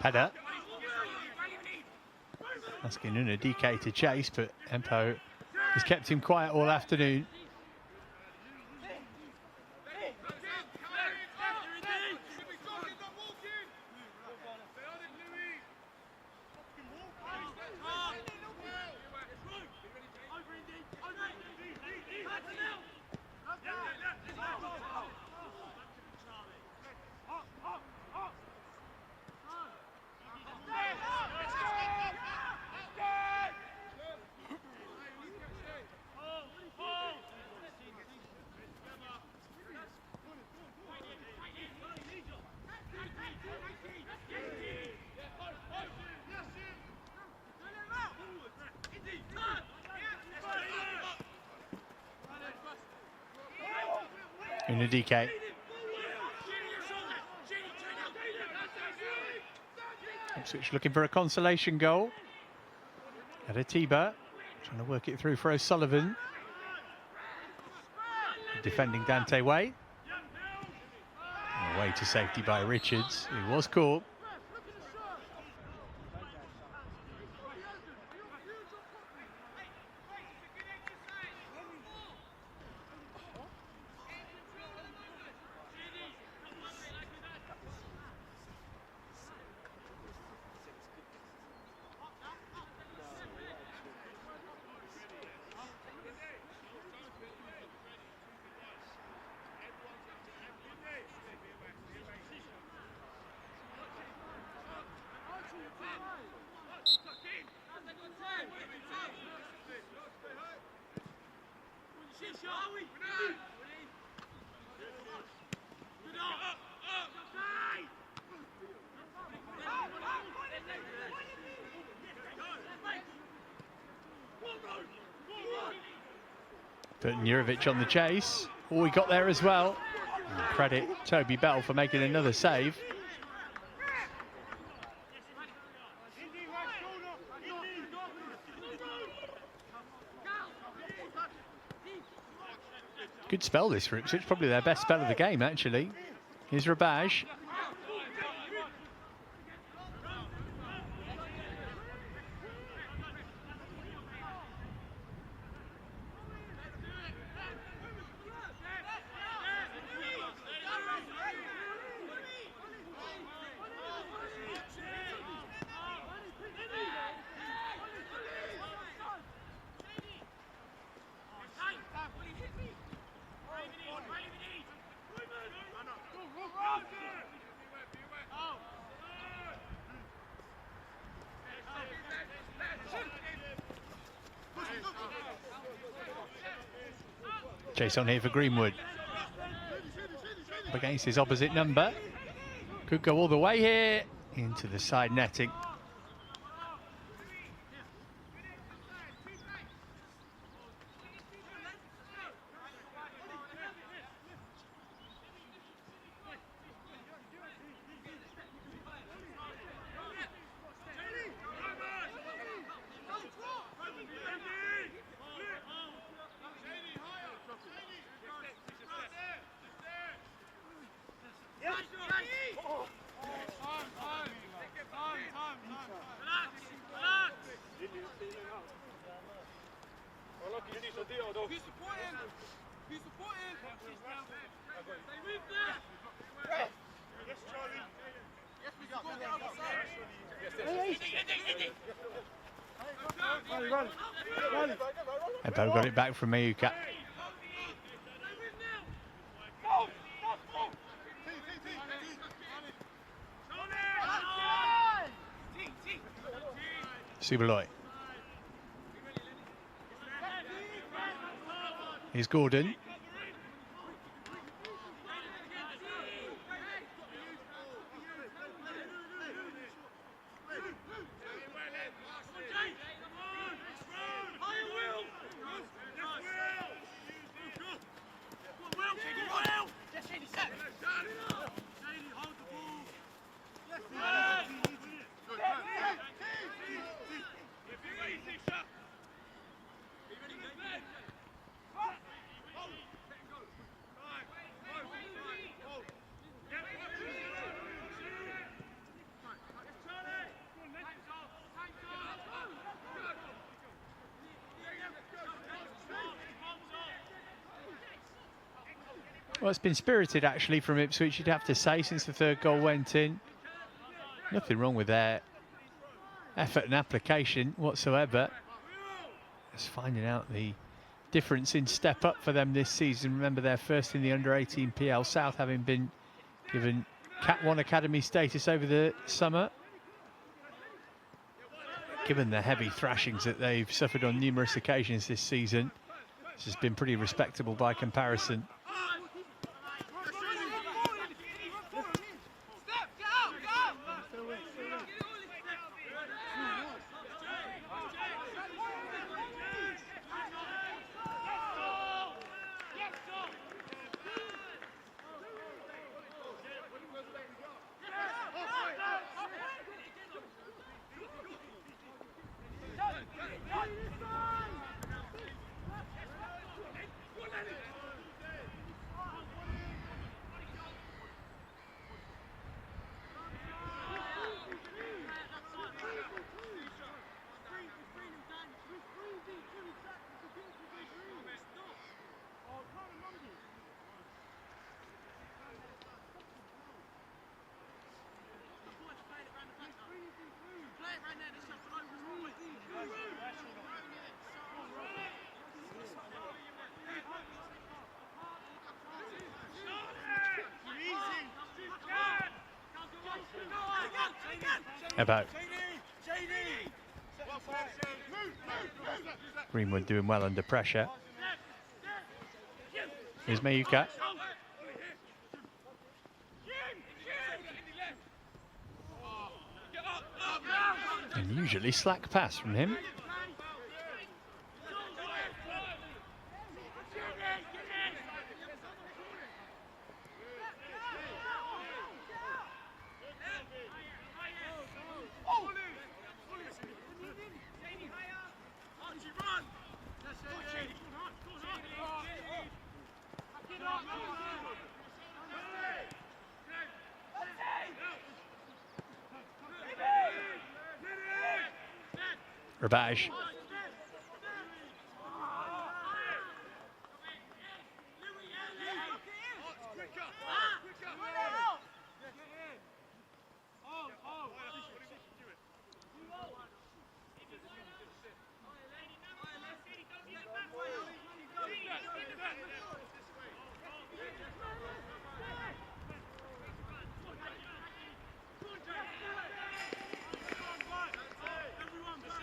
Header. Asking Una DK to chase, but Empo has kept him quiet all afternoon. Una DK. Ipswich looking for a consolation goal. Adetiba trying to work it through for O'Sullivan. Defending Dante Way. Away to safety by Richards, who was caught. But Jurovic on the chase. Oh, he got there as well. And credit Toby Bell for making another save. Good spell this for Ipswich, probably their best spell of the game actually. Here's Rabaj. Chase on here for Greenwood. Up against his opposite number. Could go all the way here into the side netting. Ebo got it back from Mayuka. Subaloy. Here's Gordon. Well, it's been spirited actually from Ipswich, you'd have to say, since the third goal went in. Nothing wrong with their effort and application whatsoever. Just finding out the difference in step up for them this season. Remember, they're first in the under-18 PL South, having been given Cat 1 Academy status over the summer. Given the heavy thrashings that they've suffered on numerous occasions this season, this has been pretty respectable by comparison. About Greenwood doing well under pressure. Here's Mayuka. Unusually slack pass from him. Rabaj.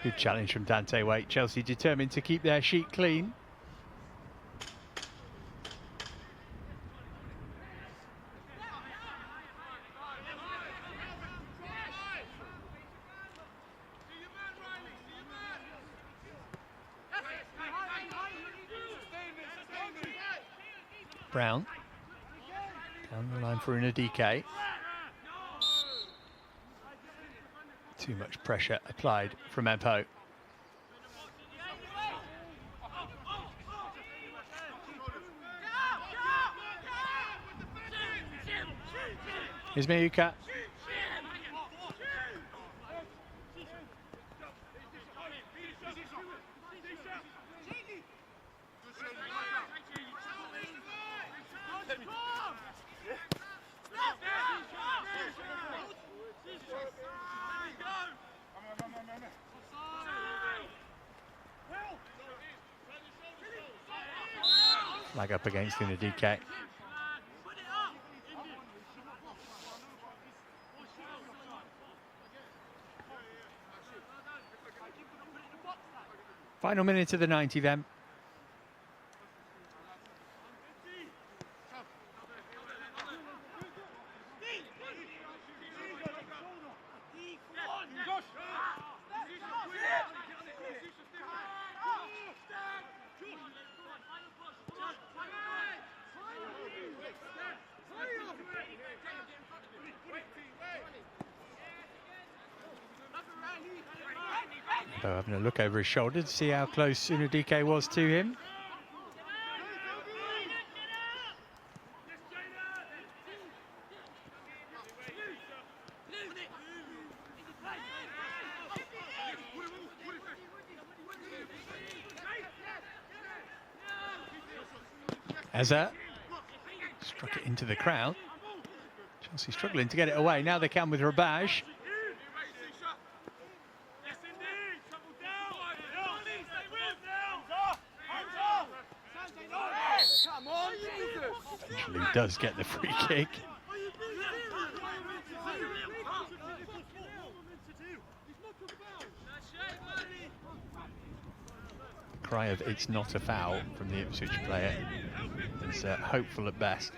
Good challenge from Dante Waite. Chelsea determined to keep their sheet clean. Brown down the line for Unadike. Too much pressure applied from Empo. Here's Mayuka. Flag up against Unadike. Final minute of the 90 then. Having a look over his shoulder to see how close Unadike was to him. Eza Struck it into the crowd. Chelsea struggling to get it away. Now they can with Rabaj. Eventually does get the free kick. Cry of "it's not a foul" from the Ipswich player is hopeful at best.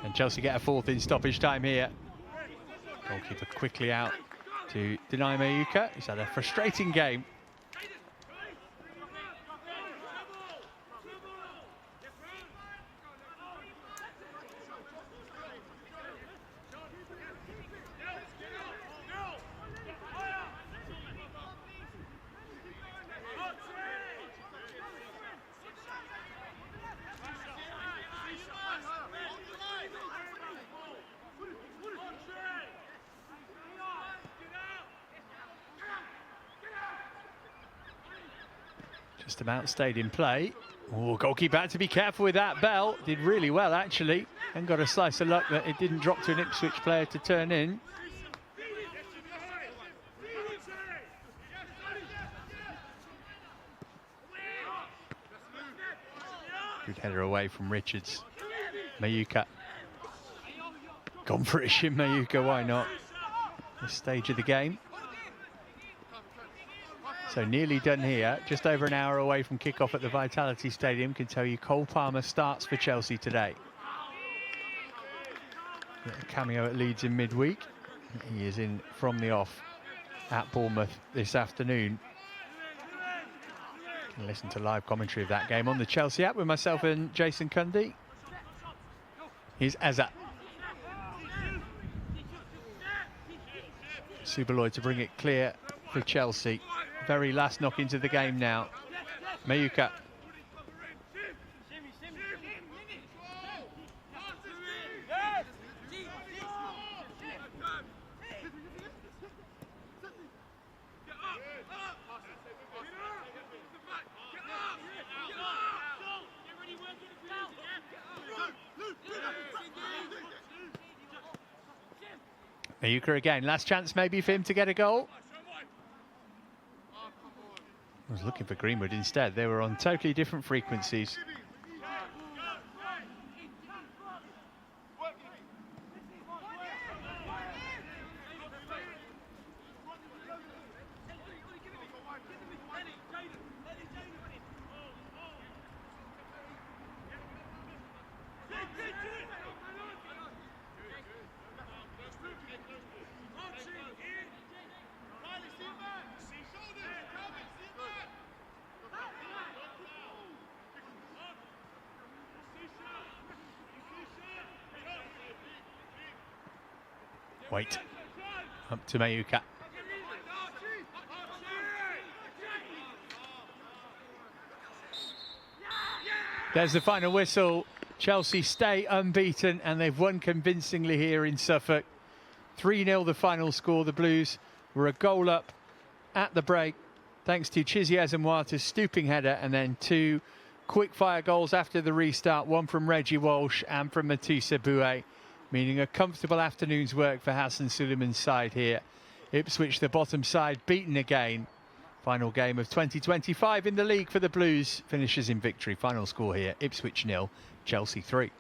And Chelsea get a fourth in stoppage time here. Goalkeeper quickly out to deny Mayuka. He's had a frustrating game. Just about stayed in play. Oh, goalkeeper had to be careful with that. Bell did really well, actually, and got a slice of luck that it didn't drop to an Ipswich player to turn in. Good header away from Richards. Mayuka. Gone for it, Shin Mayuka, why not? This stage of the game. So nearly done here, just over an hour away from kickoff at the Vitality Stadium. Can tell you Cole Palmer starts for Chelsea today. A cameo at Leeds in midweek. He is in from the off at Bournemouth this afternoon. You can listen to live commentary of that game on the Chelsea app with myself and Jason Cundy. Here's Eza. Subaloy to bring it clear for Chelsea. Very last knock into the game now. Mayuka. Mayuka again. Last chance maybe for him to get a goal. I was looking for Greenwood instead. They were on totally different frequencies. Wait, up to Mayuka. There's the final whistle. Chelsea stay unbeaten and they've won convincingly here in Suffolk. 3-0 the final score. The Blues were a goal up at the break thanks to Chizie Asamoah's stooping header, and then two quick-fire goals after the restart, one from Reggie Walsh and from Matusa Boué, meaning a comfortable afternoon's work for Hassan Suleiman's side here. Ipswich, the bottom side, beaten again. Final game of 2025 in the league for the Blues finishes in victory. Final score here, Ipswich 0, Chelsea 3.